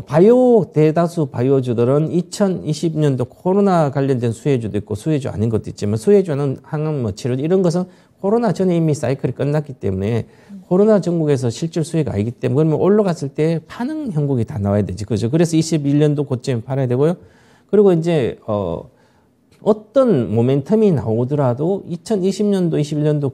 B: 바이오 대다수 바이오주들은 2020년도 코로나 관련된 수혜주도 있고 수혜주 아닌 것도 있지만 수혜주는 항암 치료 이런 것은 코로나 전에 이미 사이클이 끝났기 때문에 코로나 전국에서 실질 수혜가 아니기 때문에 그러면 올라갔을 때 파는 형국이 다 나와야 되지. 그죠? 그래서 21년도 고점에 팔아야 되고요. 그리고 이제 어떤 모멘텀이 나오더라도 2020년도, 21년도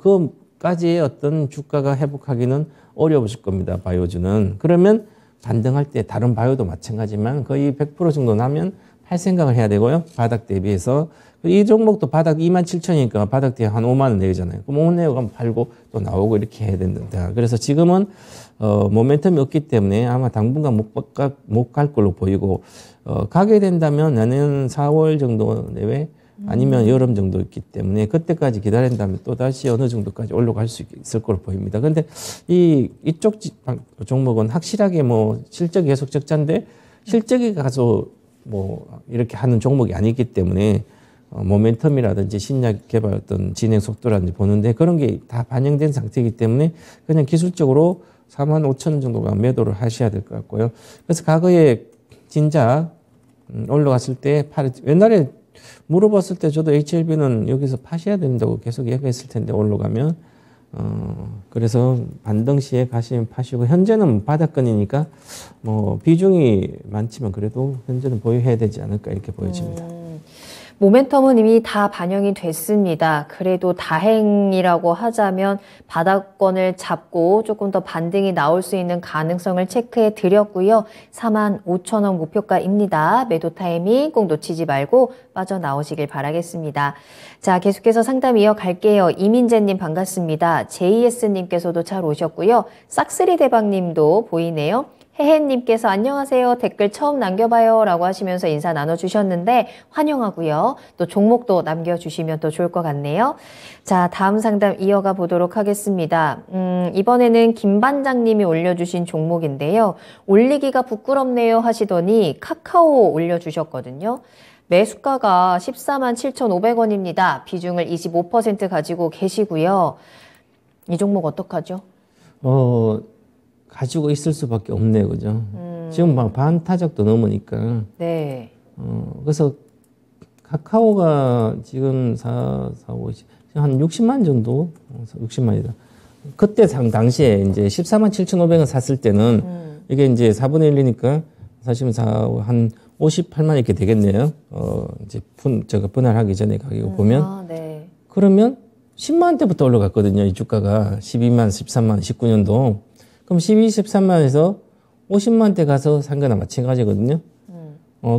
B: 그까지의 어떤 주가가 회복하기는 어려우실 겁니다. 바이오주는. 그러면 반등할 때 다른 바이오도 마찬가지지만 거의 100% 정도 나면 팔 생각을 해야 되고요. 바닥 대비해서. 이 종목도 바닥 27,000이니까 바닥 뒤에 한 5만 원 내잖아요. 그럼 5만 원 내고 팔고 또 나오고 이렇게 해야 된다. 그래서 지금은 모멘텀이 없기 때문에 아마 당분간 못 갈 걸로 보이고 가게 된다면 내년 4월 정도 내외 아니면 여름 정도 있기 때문에 그때까지 기다린다면 또 다시 어느 정도까지 올라갈 수 있을 걸로 보입니다. 근데 이쪽 종목은 확실하게 실적이 계속 적자인데 실적이 가서 이렇게 하는 종목이 아니기 때문에 모멘텀이라든지 신약 개발 어떤 진행 속도라든지 보는데 그런 게 다 반영된 상태이기 때문에 그냥 기술적으로 45,000원 정도가 매도를 하셔야 될 것 같고요. 그래서 과거에 진작 올라갔을 때 옛날에 물어봤을 때 저도 HLB는 여기서 파셔야 된다고 계속 얘기했을 텐데 올라가면 그래서 반등 시에 가시면 파시고, 현재는 바닥권이니까 뭐 비중이 많지만 그래도 현재는 보유해야 되지 않을까 이렇게 보여집니다.
A: 모멘텀은 이미 다 반영이 됐습니다. 그래도 다행이라고 하자면 바닥권을 잡고 조금 더 반등이 나올 수 있는 가능성을 체크해 드렸고요. 45,000원 목표가입니다. 매도 타이밍 꼭 놓치지 말고 빠져나오시길 바라겠습니다. 자, 계속해서 상담 이어갈게요. 이민재님 반갑습니다. JS님께서도 잘 오셨고요. 싹쓸이 대박님도 보이네요. 혜혜님께서 안녕하세요. 댓글 처음 남겨봐요 라고 하시면서 인사 나눠주셨는데 환영하고요. 또 종목도 남겨주시면 또 좋을 것 같네요. 자, 다음 상담 이어가 보도록 하겠습니다. 이번에는 김 반장님이 올려주신 종목인데요. 올리기가 부끄럽네요 하시더니 카카오 올려주셨거든요. 매수가가 147,500원입니다. 비중을 25% 가지고 계시고요. 이 종목 어떡하죠?
B: 가지고 있을 수밖에 없네요, 그죠? 지금 막 반타작도 넘으니까.
A: 네.
B: 그래서 카카오가 지금 한 60만 정도? 60만이다. 그때 당시에 이제 147,500원 샀을 때는 이게 이제 4분의 1이니까 사실은 한 58만 이렇게 되겠네요. 이제 제가 분할하기 전에 가격을 보면.
A: 네.
B: 그러면 10만 원대부터 올라갔거든요, 이 주가가. 12만, 13만, 19년도. 그럼 12, 13만에서 50만 대 가서 산 거나 마찬가지거든요.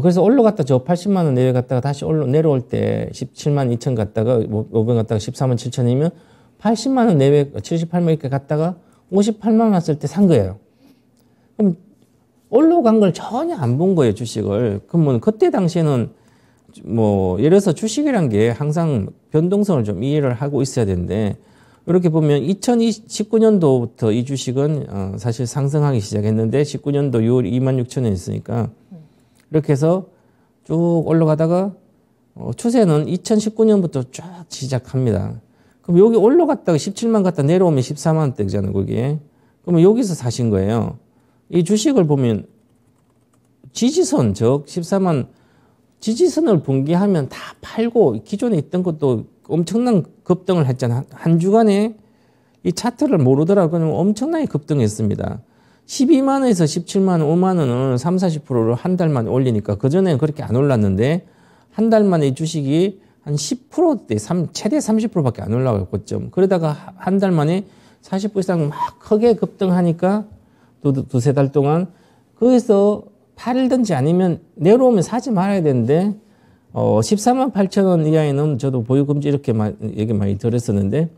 B: 그래서 올라갔다 저 80만 원 내려갔다가 다시 내려올 때 17만 2천 갔다가 500 갔다가 14만 7천이면 80만 원 내외 78만 이렇게 갔다가 58만 원 왔을 때 산 거예요. 그럼 올라간 걸 전혀 안 본 거예요, 주식을. 그러면 그때 당시에는 뭐 예를 들어서 주식이란 게 항상 변동성을 좀 이해를 하고 있어야 되는데 이렇게 보면 2019년도부터 이 주식은 사실 상승하기 시작했는데 19년도 6월 26,000원이었으니까 이렇게 해서 쭉 올라가다가 추세는 2019년부터 쫙 시작합니다. 그럼 여기 올라갔다가 17만 갔다 내려오면 14만 원대잖아요, 거기에. 그러면 여기서 사신 거예요. 이 주식을 보면 지지선, 즉 14만 지지선을 분기하면 다 팔고 기존에 있던 것도 엄청난 급등을 했잖아. 한 주간에 이 차트를 모르더라고요. 엄청나게 급등했습니다. 12만 원에서 17만 원, 5만 원을 3, 40%를 한 달 만에 올리니까 그전에는 그렇게 안 올랐는데 한 달 만에 이 주식이 한 10%대, 최대 30%밖에 안 올라갔거든. 그러다가 한 달 만에 40% 이상 막 크게 급등하니까 또 두세 달 동안 거기서 팔든지 아니면 내려오면 사지 말아야 되는데 14만 8천 원 이하에는 저도 보유금지 이렇게 얘기 많이 들었었는데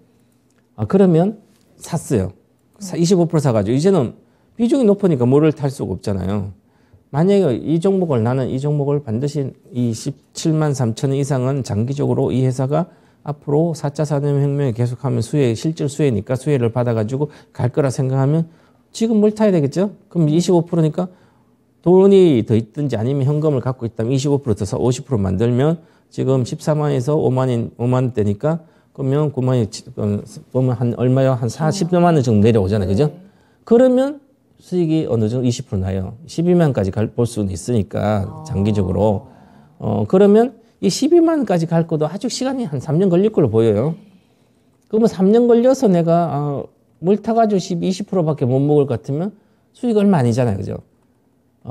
B: 그러면 샀어요. 25% 사가지고 이제는 비중이 높으니까 뭐를 탈 수가 없잖아요. 만약에 이 종목을 나는 이 종목을 반드시 이 17만 3천 원 이상은 장기적으로 이 회사가 앞으로 4차 산업혁명이 계속하면 실질 수혜니까 수혜를 받아가지고 갈 거라 생각하면 지금 뭘 타야 되겠죠? 그럼 25%니까 돈이 더 있든지 아니면 현금을 갖고 있다면 25% 더서 50% 만들면 지금 14만에서 5만 대니까 그러면 9만이 보면 한 얼마요? 한 40여만 원 정도 내려오잖아요. 그죠? 그러면 수익이 어느 정도 20% 나요. 12만까지 볼 수는 있으니까 장기적으로. 그러면 이 12만까지 갈 것도 아직 시간이 한 3년 걸릴 걸로 보여요. 그러면 3년 걸려서 내가 물 타가지고 20%밖에 못 먹을 것 같으면 수익 얼마 아니잖아요. 그죠?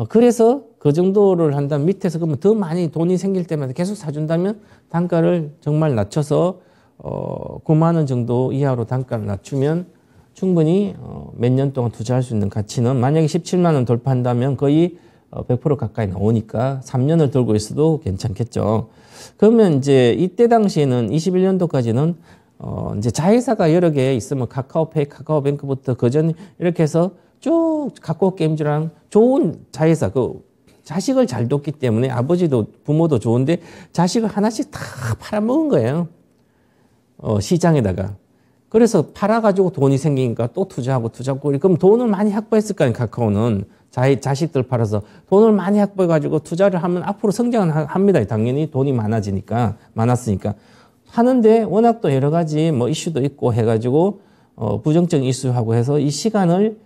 B: 그래서 그 정도를 한다면 밑에서 그러면 더 많이 돈이 생길 때마다 계속 사준다면 단가를 정말 낮춰서 9만 원 정도 이하로 단가를 낮추면 충분히 몇 년 동안 투자할 수 있는 가치는 만약에 17만 원 돌파한다면 거의 100% 가까이 나오니까 3년을 돌고 있어도 괜찮겠죠. 그러면 이제 이때 당시에는 21년도까지는 이제 자회사가 여러 개 있으면 카카오페이, 카카오뱅크부터 그전 이렇게 해서 쭉 카카오게임즈랑 좋은 자회사, 자식을 잘 뒀기 때문에 아버지도 부모도 좋은데 자식을 하나씩 다 팔아먹은 거예요. 시장에다가. 그래서 팔아가지고 돈이 생기니까 또 투자하고 그럼 돈을 많이 확보했을 거 아니에요, 카카오는. 자식들 팔아서 돈을 많이 확보해가지고 투자를 하면 앞으로 성장은 합니다. 당연히 돈이 많았으니까. 하는데 워낙 또 여러 가지 뭐 이슈도 있고 해가지고, 부정적 이슈하고 해서 이 시간을,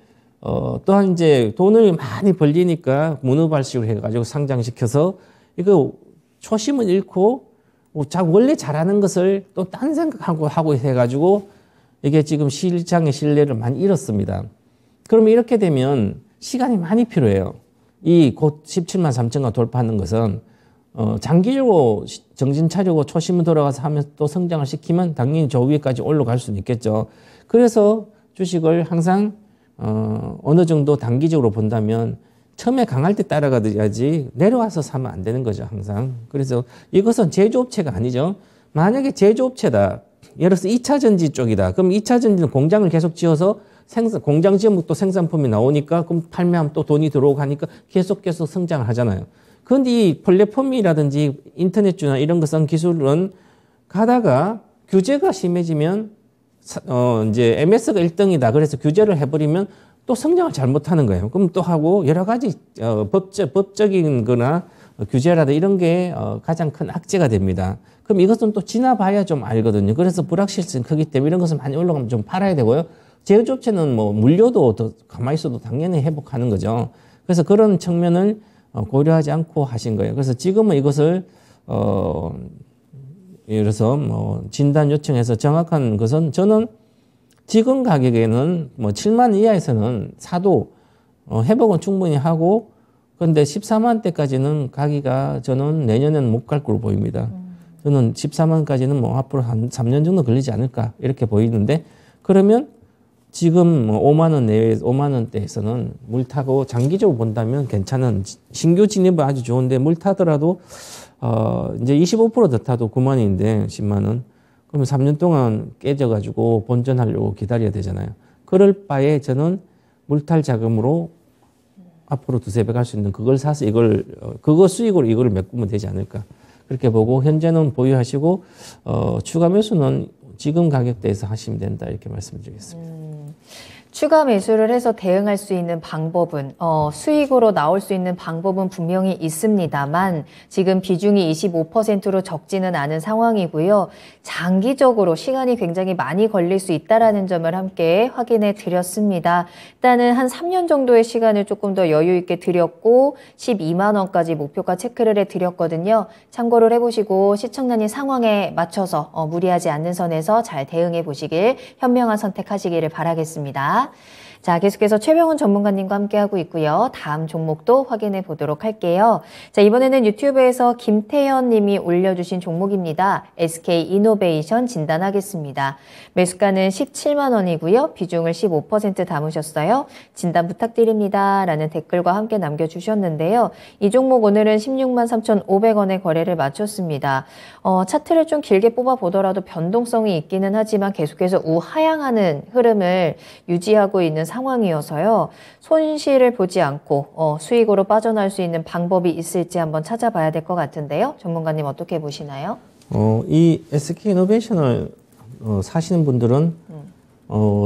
B: 또한 이제 돈을 많이 벌리니까 문어발식으로 해가지고 상장시켜서 이거 초심을 잃고, 원래 잘하는 것을 또 딴 생각하고 하고 해가지고 이게 지금 시장의 신뢰를 많이 잃었습니다. 그러면 이렇게 되면 시간이 많이 필요해요. 이 곧 17만 3천가 돌파하는 것은 장기적으로 정신 차리고 초심을 돌아가서 하면서 또 성장을 시키면 당연히 저 위에까지 올라갈 수는 있겠죠. 그래서 주식을 항상 어느 정도 단기적으로 본다면 처음에 강할 때 따라가야지 내려와서 사면 안 되는 거죠, 항상. 그래서 이것은 제조업체가 아니죠. 만약에 제조업체다. 예를 들어서 2차 전지 쪽이다. 그럼 2차 전지는 공장을 계속 지어서 공장 지으면 또 생산품이 나오니까 그럼 판매하면 또 돈이 들어오고 하니까 계속 성장을 하잖아요. 그런데 이 플랫폼이라든지 인터넷주나 이런 것은 기술은 가다가 규제가 심해지면 이제 MS가 1등이다. 그래서 규제를 해버리면 또 성장을 잘못하는 거예요. 그럼 또 하고 여러 가지 법적인 거나 규제라든지 이런 게 가장 큰 악재가 됩니다. 그럼 이것은 또 지나봐야 좀 알거든요. 그래서 불확실성이 크기 때문에 이런 것은 많이 올라가면 좀 팔아야 되고요. 제조업체는 뭐 물려도 더 가만히 있어도 당연히 회복하는 거죠. 그래서 그런 측면을 고려하지 않고 하신 거예요. 그래서 지금은 이것을 예를 들어서 뭐 진단 요청해서 정확한 것은 저는 지금 가격에는 뭐 7만 이하에서는 사도 회복은 충분히 하고 그런데 14만 대까지는 가기가 저는 내년에는 못 갈 걸로 보입니다. 저는 14만까지는 뭐 앞으로 한 3년 정도 걸리지 않을까 이렇게 보이는데 그러면 지금 뭐 5만 원 내외 5만 원대에서는 물 타고 장기적으로 본다면 괜찮은 신규 진입은 아주 좋은데 물 타더라도 이제 25% 더 타도 9만 원인데 10만 원 그러면 3년 동안 깨져가지고 본전하려고 기다려야 되잖아요. 그럴 바에 저는 물탈 자금으로 앞으로 두세 배 갈 수 있는 그걸 사서 이걸 그거 수익으로 이걸 메꾸면 되지 않을까 그렇게 보고 현재는 보유하시고 추가 매수는 지금 가격대에서 하시면 된다 이렇게 말씀드리겠습니다.
A: 추가 매수를 해서 대응할 수 있는 방법은 수익으로 나올 수 있는 방법은 분명히 있습니다만 지금 비중이 25%로 적지는 않은 상황이고요. 장기적으로 시간이 굉장히 많이 걸릴 수 있다라는 점을 함께 확인해 드렸습니다. 일단은 한 3년 정도의 시간을 조금 더 여유 있게 드렸고 12만 원까지 목표가 체크를 해 드렸거든요. 참고를 해보시고 시청자님 상황에 맞춰서 무리하지 않는 선에서 잘 대응해 보시길 현명한 선택하시기를 바라겠습니다. 자, 계속해서 최병훈 전문가님과 함께하고 있고요. 다음 종목도 확인해 보도록 할게요. 자, 이번에는 유튜브에서 김태현 님이 올려주신 종목입니다. SK이노베이션 진단하겠습니다. 매수가는 17만 원이고요. 비중을 15% 담으셨어요. 진단 부탁드립니다. 라는 댓글과 함께 남겨주셨는데요. 이 종목 오늘은 16만 3,500원에 거래를 마쳤습니다. 차트를 좀 길게 뽑아보더라도 변동성이 있기는 하지만 계속해서 우하향하는 흐름을 유지하고 있는 상황이어서요. 손실을 보지 않고 수익으로 빠져나올 수 있는 방법이 있을지 한번 찾아봐야 될 것 같은데요. 전문가님 어떻게 보시나요?
B: 이 SK이노베이션을 사시는 분들은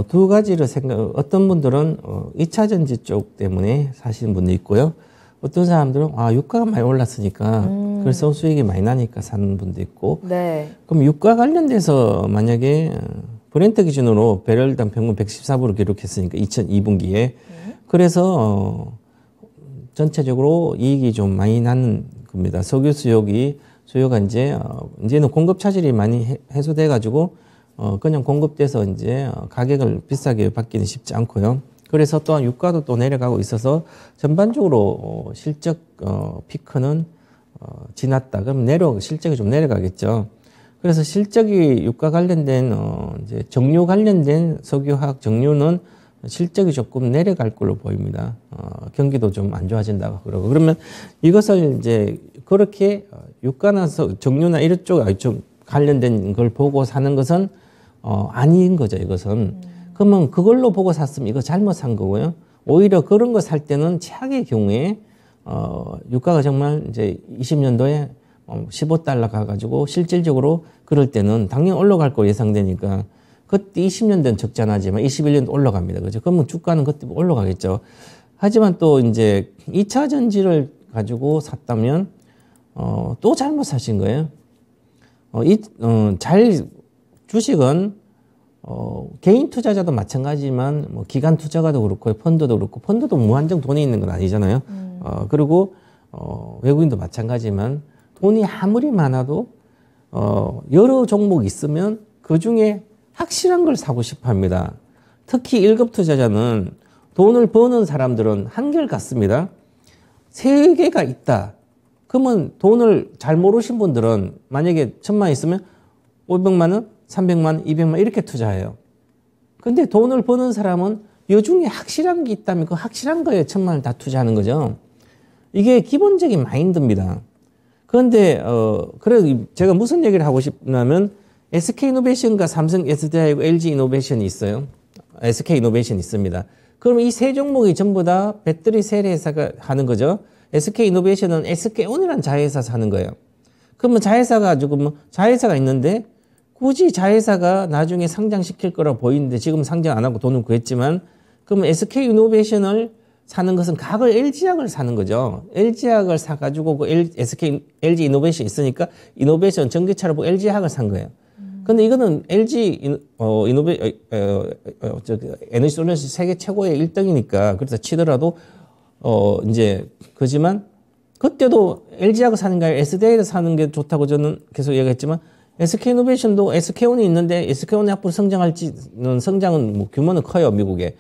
B: 두 가지를 어떤 분들은 2차 전지 쪽 때문에 사시는 분도 있고요. 어떤 사람들은 유가가 많이 올랐으니까 그래서 수익이 많이 나니까 사는 분도 있고
A: 네.
B: 그럼 유가 관련돼서 만약에 브렌트 기준으로 배럴당 평균 114불을 기록했으니까 2002분기에 그래서 전체적으로 이익이 좀 많이 나는 겁니다. 석유 수요가 이제는 공급 차질이 많이 해소돼 가지고 그냥 공급돼서 이제 가격을 비싸게 받기는 쉽지 않고요. 그래서 또한 유가도 또 내려가고 있어서 전반적으로 실적 피크는 지났다. 그럼 실적이 좀 내려가겠죠. 그래서 실적이 유가 관련된 이제 정유 관련된 석유화학 정유는 실적이 조금 내려갈 걸로 보입니다. 경기도 좀 안 좋아진다고 그러고 그러면 이것을 이제 그렇게 유가나 정유나 이런 쪽 관련된 걸 보고 사는 것은 아닌 거죠. 이것은 그러면 그걸로 보고 샀으면 이거 잘못 산 거고요. 오히려 그런 거 살 때는 최악의 경우에 유가가 정말 이제 20년도에 15달러 가가지고 실질적으로 그럴 때는 당연히 올라갈 거 예상되니까 그때 20년대는 적잖아지만 21년도 올라갑니다. 그죠? 그러면 주가는 그때 올라가겠죠. 하지만 또 이제 2차 전지를 가지고 샀다면 또 잘못 사신 거예요. 주식은 개인 투자자도 마찬가지지만 뭐 기관 투자가도 그렇고 펀드도 그렇고 펀드도 무한정 돈이 있는 건 아니잖아요. 그리고 외국인도 마찬가지지만 돈이 아무리 많아도 여러 종목이 있으면 그 중에 확실한 걸 사고 싶어 합니다. 특히 1급 투자자는 돈을 버는 사람들은 한결같습니다. 세 개가 있다. 그러면 돈을 잘 모르신 분들은 만약에 1,000만 있으면 500만 원, 300만 원, 200만 원 이렇게 투자해요. 근데 돈을 버는 사람은 이 중에 확실한 게 있다면 그 확실한 거에 1,000만 원을 다 투자하는 거죠. 이게 기본적인 마인드입니다. 그런데 그래 제가 무슨 얘기를 하고 싶냐면 SK이노베이션과 삼성 SDI하고 LG이노베이션이 있어요. SK이노베이션이 있습니다. 그럼 이 세 종목이 전부 다 배터리 셀 회사가 하는 거죠. SK이노베이션은 SK온이라는 자회사에서 하는 거예요. 그러면 자회사가 가지고 뭐 자회사가 있는데 굳이 자회사가 나중에 상장시킬 거라 보이는데 지금 상장 안 하고 돈을 구했지만 그러면 SK이노베이션을 사는 것은 과거 LG화학을 사는 거죠. LG화학을 사가지고 그 LG 이노베이션 있으니까 이노베이션 전기차를 보고 LG화학을 산 거예요. 근데 이거는 LG 에너지 솔루션 세계 최고의 1등이니까 그래서 치더라도 이제 그지만 그때도 LG화학을 사는 게 아니라 SDI를 사는 게 좋다고 저는 계속 얘기했지만 SK이노베이션도 SK온이 있는데 SK온이 앞으로 성장할지는 성장은 뭐 규모는 커요 미국에.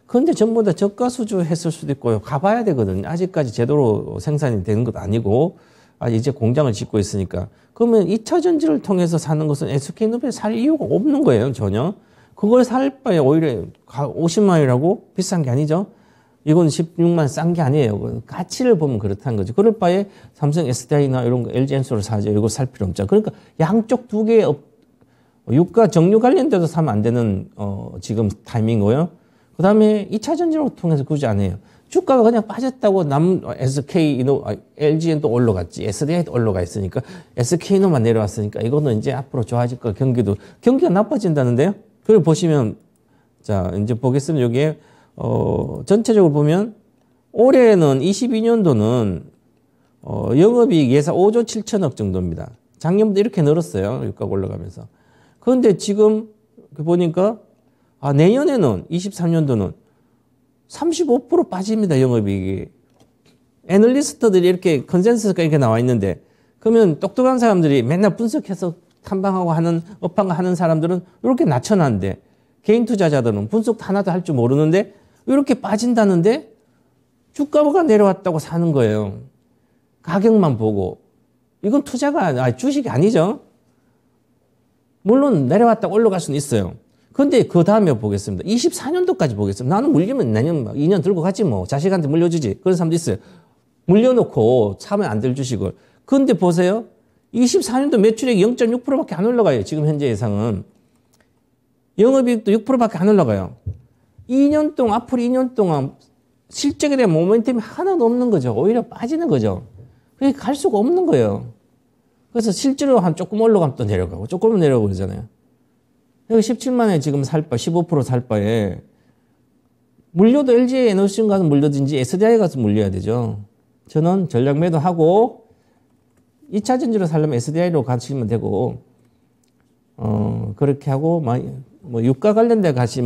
B: 그런데 전부 다 저가 수주 했을 수도 있고요. 가봐야 되거든요. 아직까지 제대로 생산이 되는 것도 아니고 이제 공장을 짓고 있으니까. 그러면 2차 전지를 통해서 사는 것은 SK이노베이션 살 이유가 없는 거예요. 전혀. 그걸 살 바에 오히려 50만 원이라고 비싼 게 아니죠. 이건 16만 원 싼 게 아니에요. 가치를 보면 그렇다는 거죠. 그럴 바에 삼성 SDI나 이런 거 LG엔솔을 사죠. 이거 살 필요 없죠. 그러니까 양쪽 두 개의 유가 정유 관련돼서 사면 안 되는 지금 타이밍이고요. 그 다음에 2차 전지를 통해서 굳이 안 해요. 주가가 그냥 빠졌다고 LG는 또 올라갔지. SDI도 올라가 있으니까 SK노만 내려왔으니까 이거는 이제 앞으로 좋아질 거 경기가 나빠진다는데요. 그걸 보시면 자 이제 보겠습니다. 여기에 전체적으로 보면 올해는 22년도는 영업이익 예상 5조 7천억 정도입니다. 작년부터 이렇게 늘었어요. 유가가 올라가면서. 그런데 지금 보니까 내년에는 23년도는 35% 빠집니다. 영업이익이. 애널리스트들이 이렇게 컨센서스가 이렇게 나와 있는데 그러면 똑똑한 사람들이 맨날 분석해서 탐방하고 하는 업황 하는 사람들은 이렇게 낮춰놨는데 개인 투자자들은 분석 하나도 할 줄 모르는데 이렇게 빠진다는데 주가가 내려왔다고 사는 거예요. 가격만 보고. 이건 투자가 주식이 아니죠. 물론 내려왔다가 올라갈 수는 있어요. 근데 그 다음에 보겠습니다. 24년도까지 보겠습니다. 나는 물리면 내년 2년 들고 가지 뭐. 자식한테 물려주지. 그런 사람도 있어요. 물려놓고 사면 안 될 주식을. 근데 보세요. 24년도 매출액이 0.6%밖에 안 올라가요. 지금 현재 예상은. 영업이익도 6%밖에 안 올라가요. 2년 동안, 앞으로 2년 동안 실적에 대한 모멘텀이 하나도 없는 거죠. 오히려 빠지는 거죠. 그게 갈 수가 없는 거예요. 그래서 실제로 조금 올라가면 또 내려가고, 조금 내려가고 그러잖아요. 여기 17만에 지금 살 바, 15% 살 바에, 물려도 LG 에너지원 가서 물려든지 SDI 가서 물려야 되죠. 저는 전략 매도하고, 2차 전지로 살려면 SDI로 가시면 되고, 그렇게 하고, 뭐, 유가 관련돼 가시,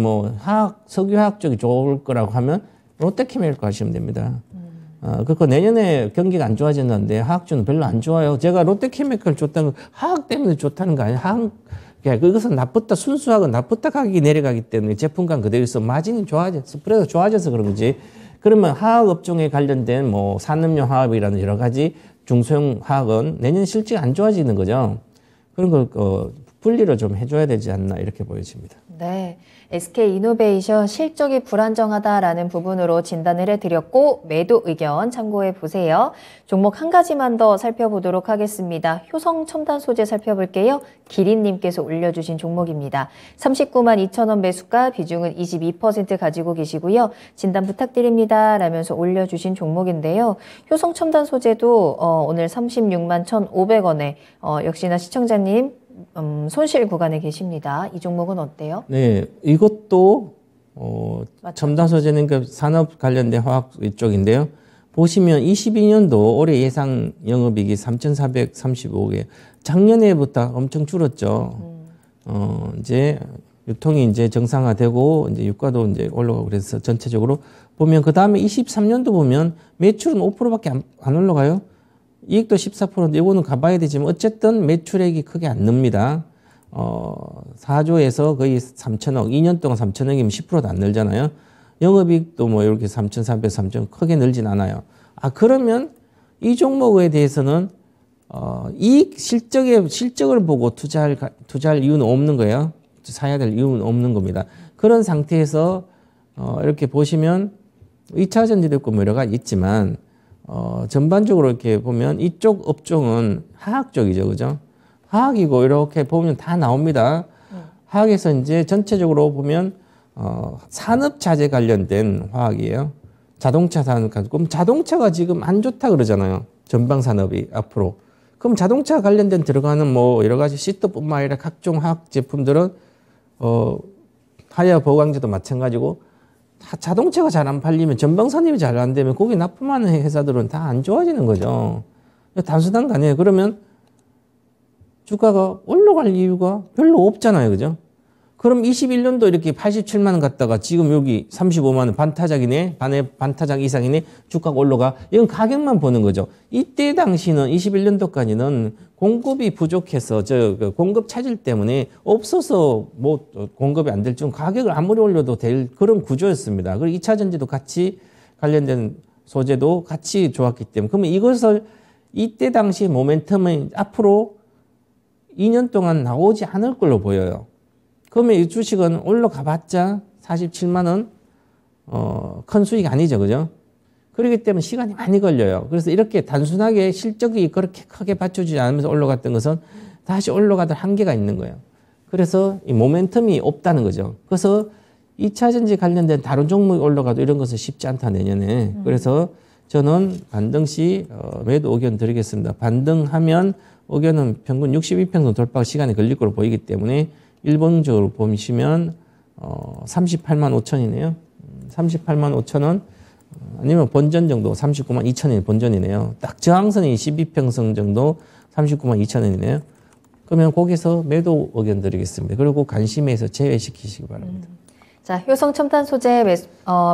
B: 석유화학 쪽이 좋을 거라고 하면, 롯데케미칼 가시면 됩니다. 그거 내년에 경기가 안 좋아졌는데, 화학주는 별로 안 좋아요. 제가 롯데케미칼 좋다는 거, 화학 때문에 좋다는 거 아니에요. 그것은 나쁘다, 순수화학은 나쁘다 가격이 내려가기 때문에 제품감 그대로 있어. 마진이 좋아져, 스프레드가 좋아져서 그런 거지. 그러면 화학 업종에 관련된 산업용 화학이라는 여러 가지 중소형 화학은 내년 실적이 안 좋아지는 거죠. 그런 걸 분리를 좀 해줘야 되지 않나 이렇게 보여집니다.
A: 네, SK이노베이션 실적이 불안정하다라는 부분으로 진단을 해드렸고 매도 의견 참고해 보세요. 종목 한 가지만 더 살펴보도록 하겠습니다. 효성 첨단 소재 살펴볼게요. 기린님께서 올려주신 종목입니다. 39만 2천 원 매수가 비중은 22% 가지고 계시고요. 진단 부탁드립니다 라면서 올려주신 종목인데요. 효성 첨단 소재도 오늘 36만 1,500원에 역시나 시청자님 손실 구간에 계십니다. 이 종목은 어때요?
B: 네, 이것도 첨단 소재는 그 산업 관련된 화학 이쪽인데요. 보시면 22년도 올해 예상 영업이익이 3,435개. 작년에부터 엄청 줄었죠. 이제 유통이 이제 정상화되고 이제 유가도 이제 올라가고 그래서 전체적으로 보면 그 다음에 23년도 보면 매출은 5%밖에 안 올라가요. 이익도 14%인데 이거는 가봐야 되지만 어쨌든 매출액이 크게 안 늡니다. 4조에서 거의 3천억, 2년 동안 3천억이면 10%도 안 늘잖아요. 영업이익도 뭐 이렇게 3,400, 3천 크게 늘진 않아요. 그러면 이 종목에 대해서는 이익 실적을 보고 투자할 이유는 없는 거예요. 사야 될 이유는 없는 겁니다. 그런 상태에서 이렇게 보시면 2차 전지도 있고 뭐 여러 가지 있지만 전반적으로 이렇게 보면 이쪽 업종은 화학 쪽이죠, 그죠? 화학이고 이렇게 보면 다 나옵니다. 화학에서 이제 전체적으로 보면 산업 자재 관련된 화학이에요. 자동차 산업. 그럼 자동차가 지금 안 좋다 그러잖아요. 전방 산업이 앞으로. 그럼 자동차 관련된 들어가는 뭐 여러 가지 시트뿐만 아니라 각종 화학 제품들은 하야 보강제도 마찬가지고 자동차가 잘 안 팔리면 전방 산업이 잘 안 되면 거기 납품하는 회사들은 다 안 좋아지는 거죠. 단순한 거 아니에요. 그러면 주가가 올라갈 이유가 별로 없잖아요. 그죠? 그럼 21년도 이렇게 87만 원 갔다가 지금 여기 35만 원 반타작이네. 반타작 이상이네. 주가가 올라가. 이건 가격만 보는 거죠. 이때 당시는 21년도까지는 공급이 부족해서 공급 차질 때문에 없어서 뭐 공급이 안 될 중 가격을 아무리 올려도 될 그런 구조였습니다. 그리고 2차 전지도 같이 관련된 소재도 같이 좋았기 때문에 그러면 이것을 이때 당시 모멘텀은 앞으로 2년 동안 나오지 않을 걸로 보여요. 그러면 이 주식은 올라가 봤자 47만 원, 큰 수익이 아니죠. 그죠? 그렇기 때문에 시간이 많이 걸려요. 그래서 이렇게 단순하게 실적이 그렇게 크게 받쳐주지 않으면서 올라갔던 것은 다시 올라가던 한계가 있는 거예요. 그래서 이 모멘텀이 없다는 거죠. 그래서 2차 전지 관련된 다른 종목이 올라가도 이런 것은 쉽지 않다, 내년에. 그래서 저는 반등 시 매도 의견 드리겠습니다. 반등하면 의견은 평균 62평선 돌파 시간이 걸릴 걸로 보이기 때문에 일본적으로 보시면 38만 5천이네요. 38만 5천 원 아니면 본전 정도 39만 2천 원이 본전이네요. 딱 저항선이 12평선 정도 39만 2천 원이네요. 그러면 거기서 매도 의견 드리겠습니다. 그리고 관심에서 제외시키시기 바랍니다.
A: 자, 효성 첨단 소재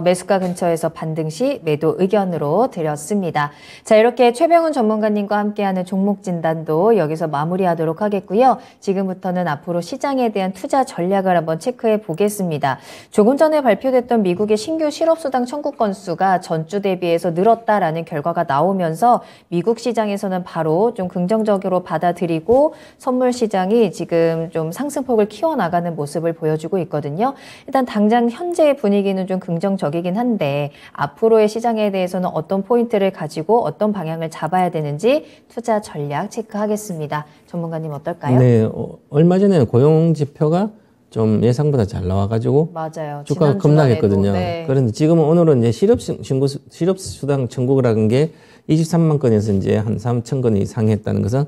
A: 매수가 근처에서 반등 시 매도 의견으로 드렸습니다. 자, 이렇게 최병훈 전문가님과 함께하는 종목 진단도 여기서 마무리하도록 하겠고요. 지금부터는 앞으로 시장에 대한 투자 전략을 한번 체크해 보겠습니다. 조금 전에 발표됐던 미국의 신규 실업수당 청구 건수가 전주 대비해서 늘었다라는 결과가 나오면서 미국 시장에서는 바로 좀 긍정적으로 받아들이고 선물 시장이 지금 좀 상승폭을 키워나가는 모습을 보여주고 있거든요. 일단 당장 현재의 분위기는 좀 긍정적이긴 한데 앞으로의 시장에 대해서는 어떤 포인트를 가지고 어떤 방향을 잡아야 되는지 투자 전략 체크하겠습니다. 전문가님 어떨까요?
B: 네, 얼마 전에 고용 지표가 좀 예상보다 잘 나와가지고
A: 맞아요.
B: 주가가 급락했거든요.
A: 네.
B: 그런데 지금은 오늘은 이제 실업수당 청구라는 게 23만 건에서 이제 한 3천 건이 상했다는 것은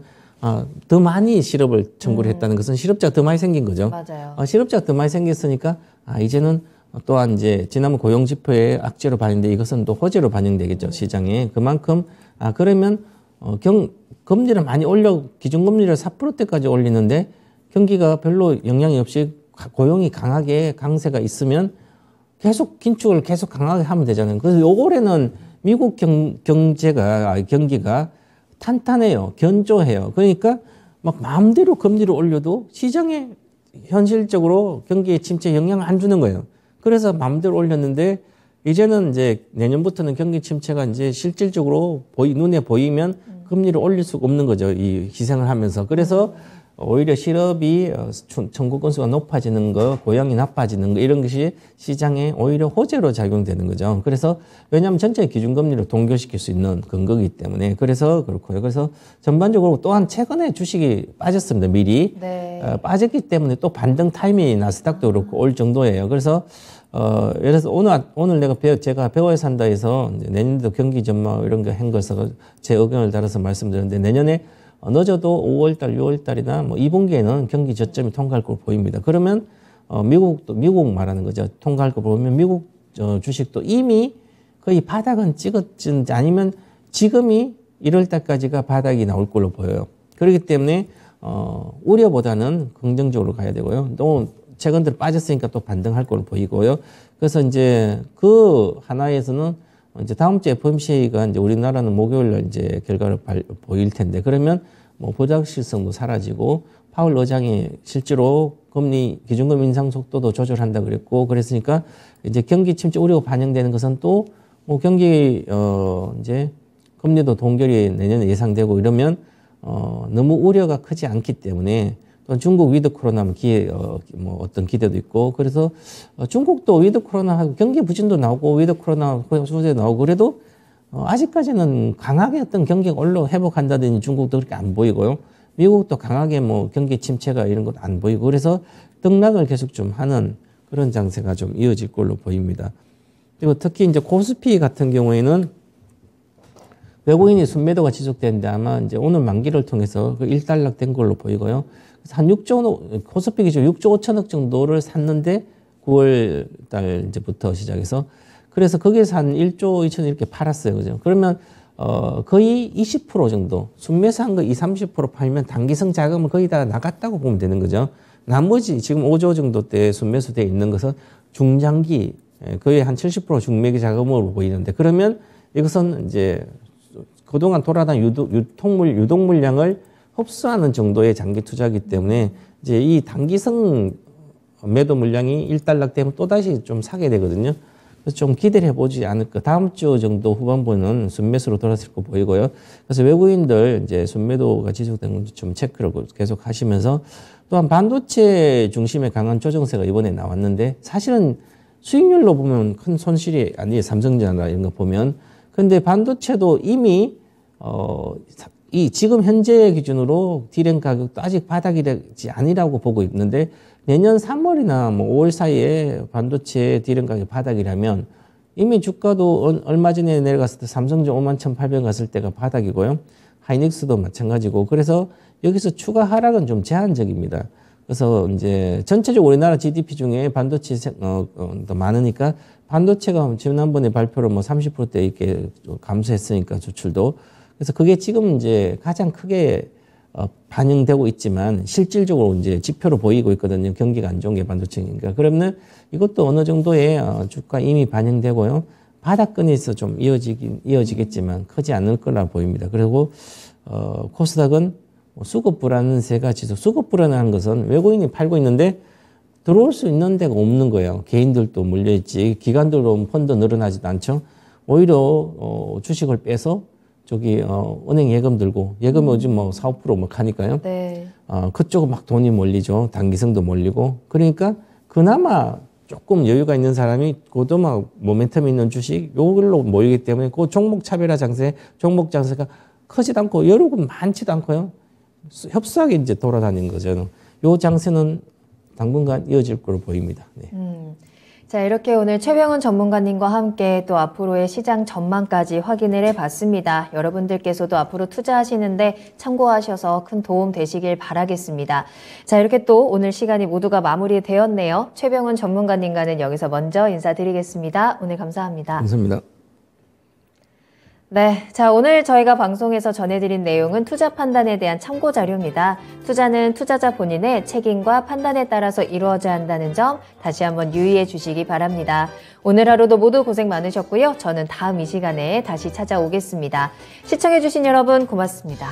B: 더 많이 실업을 청구를 했다는 것은 실업자가 더 많이 생긴 거죠.
A: 맞아요.
B: 실업자가 더 많이 생겼으니까 이제는 또한 이제 지난번 고용지표에 악재로 반영돼 이것은 또 호재로 반영되겠죠. 시장에. 그만큼 그러면 금리를 많이 기준금리를 4%대까지 올리는데 경기가 별로 영향이 없이 고용이 강세가 있으면 계속 긴축을 계속 강하게 하면 되잖아요. 그래서 요 올해는 미국 경기가 탄탄해요. 견조해요. 그러니까 막 마음대로 금리를 올려도 시장에 현실적으로 경기에 침체에 영향을 안 주는 거예요. 그래서 마음대로 올렸는데 이제는 이제 내년부터는 경기 침체가 이제 실질적으로 눈에 보이면 금리를 올릴 수가 없는 거죠. 이 희생을 하면서. 그래서 오히려 실업이 청구 건수가 높아지는 거, 고용이 나빠지는 거 이런 것이 시장에 오히려 호재로 작용되는 거죠. 그래서 왜냐하면 전체 기준금리를 동결시킬 수 있는 근거이기 때문에 그래서 그렇고요. 그래서 전반적으로 또한 최근에 주식이 빠졌습니다. 미리 빠졌기 때문에 또 반등 타임이 나스닥도 그렇고 올 정도예요. 그래서 예를 들어서 오늘 제가 배워야 산다 해서 내년도 경기 전망 이런 거 한 것을 제 의견을 따라서 말씀드렸는데 내년에 늦어도 5월달, 6월달이나 뭐 2분기에는 경기 저점이 통과할 걸로 보입니다. 그러면 미국 말하는 거죠. 통과할 거 보면 미국 주식도 이미 거의 바닥은 찍었는지 아니면 지금이 1월달까지가 바닥이 나올 걸로 보여요. 그렇기 때문에 우려보다는 긍정적으로 가야 되고요. 또 최근 들어 빠졌으니까 또 반등할 걸로 보이고요. 그래서 이제 그 하나에서는 이제 다음 주에 FOMC가 이제 우리나라는 목요일 날 이제 결과를 보일 텐데 그러면 뭐 보장실성도 사라지고 파월 의장이 실제로 금리 기준금 인상 속도도 조절한다 그랬고 그랬으니까 이제 경기 침체 우려가 반영되는 것은 또 뭐 경기 이제 금리도 동결이 내년에 예상되고 이러면 너무 우려가 크지 않기 때문에 또 중국 위드 코로나 뭐 어떤 기대도 있고 그래서 중국도 위드 코로나 경기 부진도 나오고 위드 코로나 소재 나오고 그래도 아직까지는 강하게 어떤 경기가 회복한다든지 중국도 그렇게 안 보이고요. 미국도 강하게 뭐 경기 침체가 이런 것도 안 보이고 그래서 등락을 계속 좀 하는 그런 장세가 좀 이어질 걸로 보입니다. 그리고 특히 이제 코스피 같은 경우에는 외국인이 순매도가 지속되는데 아마 이제 오늘 만기를 통해서 그 일단락된 걸로 보이고요. 그래서 한 6조, 코스피 기준 6조 5천억 정도를 샀는데 9월 달 이제부터 시작해서 그래서 거기에서 한 1조 2천억 이렇게 팔았어요. 그죠? 그러면 거의 20% 정도 순매수한 거 20, 30% 팔면 단기성 자금은 거의 다 나갔다고 보면 되는 거죠. 나머지 지금 5조 정도 때 순매수되어 있는 것은 중장기 거의 한 70% 중매기 자금으로 보이는데 그러면 이것은 이제 그동안 돌아다닌 유동 물량을 흡수하는 정도의 장기 투자이기 때문에 이제 이 단기성 매도 물량이 일단락되면 또다시 좀 사게 되거든요. 그래서 좀 기대를 해보지 않을까. 다음 주 정도 후반부는 순매수로 돌아설 거 보이고요. 그래서 외국인들 이제 순매도가 지속된 건지 좀 체크를 계속 하시면서 또한 반도체 중심의 강한 조정세가 이번에 나왔는데 사실은 수익률로 보면 큰 손실이 아니에요. 삼성전자 이런 거 보면. 근데 반도체도 이미 이 지금 현재 기준으로 디램 가격도 아직 바닥이지 아니라고 보고 있는데 내년 3월이나 뭐 5월 사이에 반도체 디램 가격 바닥이라면 이미 주가도 얼마 전에 내려갔을 때 삼성전 51,800 갔을 때가 바닥이고요. 하이닉스도 마찬가지고 그래서 여기서 추가 하락은 좀 제한적입니다. 그래서 이제 전체적으로 우리나라 GDP 중에 반도체 더 많으니까 반도체가 지난번에 발표로 뭐 30%대 이렇게 감소했으니까 수출도 그래서 그게 지금 이제 가장 크게 반영되고 있지만 실질적으로 이제 지표로 보이고 있거든요. 경기가 안 좋은 게 반도체니까. 그러면 이것도 어느 정도의 주가 이미 반영되고요. 바닥권에서 좀 이어지겠지만 크지 않을 거라 보입니다. 그리고 코스닥은 수급 불안세가 수급 불안한 것은 외국인이 팔고 있는데 들어올 수 있는 데가 없는 거예요. 개인들도 물려있지. 기관들도 펀드 늘어나지도 않죠. 오히려 주식을 빼서 은행 예금 들고 예금 요즘 뭐 4, 5% 막 하니까요.
A: 네.
B: 그쪽은 막 돈이 몰리죠. 단기성도 몰리고. 그러니까 그나마 조금 여유가 있는 사람이 그나마 모멘텀 있는 주식 요걸로 모이기 때문에 그 종목 차별화 장세, 종목 장세가 크지도 않고 여러 군 많지도 않고요. 협소하게 이제 돌아다니는 거죠. 요 장세는 당분간 이어질 걸로 보입니다. 네.
A: 자, 이렇게 오늘 최병훈 전문가님과 함께 또 앞으로의 시장 전망까지 확인을 해봤습니다. 여러분들께서도 앞으로 투자하시는데 참고하셔서 큰 도움 되시길 바라겠습니다. 자, 이렇게 또 오늘 시간이 모두가 마무리되었네요. 최병훈 전문가님과는 여기서 먼저 인사드리겠습니다. 오늘 감사합니다.
B: 감사합니다.
A: 네, 자, 오늘 저희가 방송에서 전해드린 내용은 투자 판단에 대한 참고 자료입니다. 투자는 투자자 본인의 책임과 판단에 따라서 이루어져야 한다는 점 다시 한번 유의해 주시기 바랍니다. 오늘 하루도 모두 고생 많으셨고요. 저는 다음 이 시간에 다시 찾아오겠습니다. 시청해 주신 여러분 고맙습니다.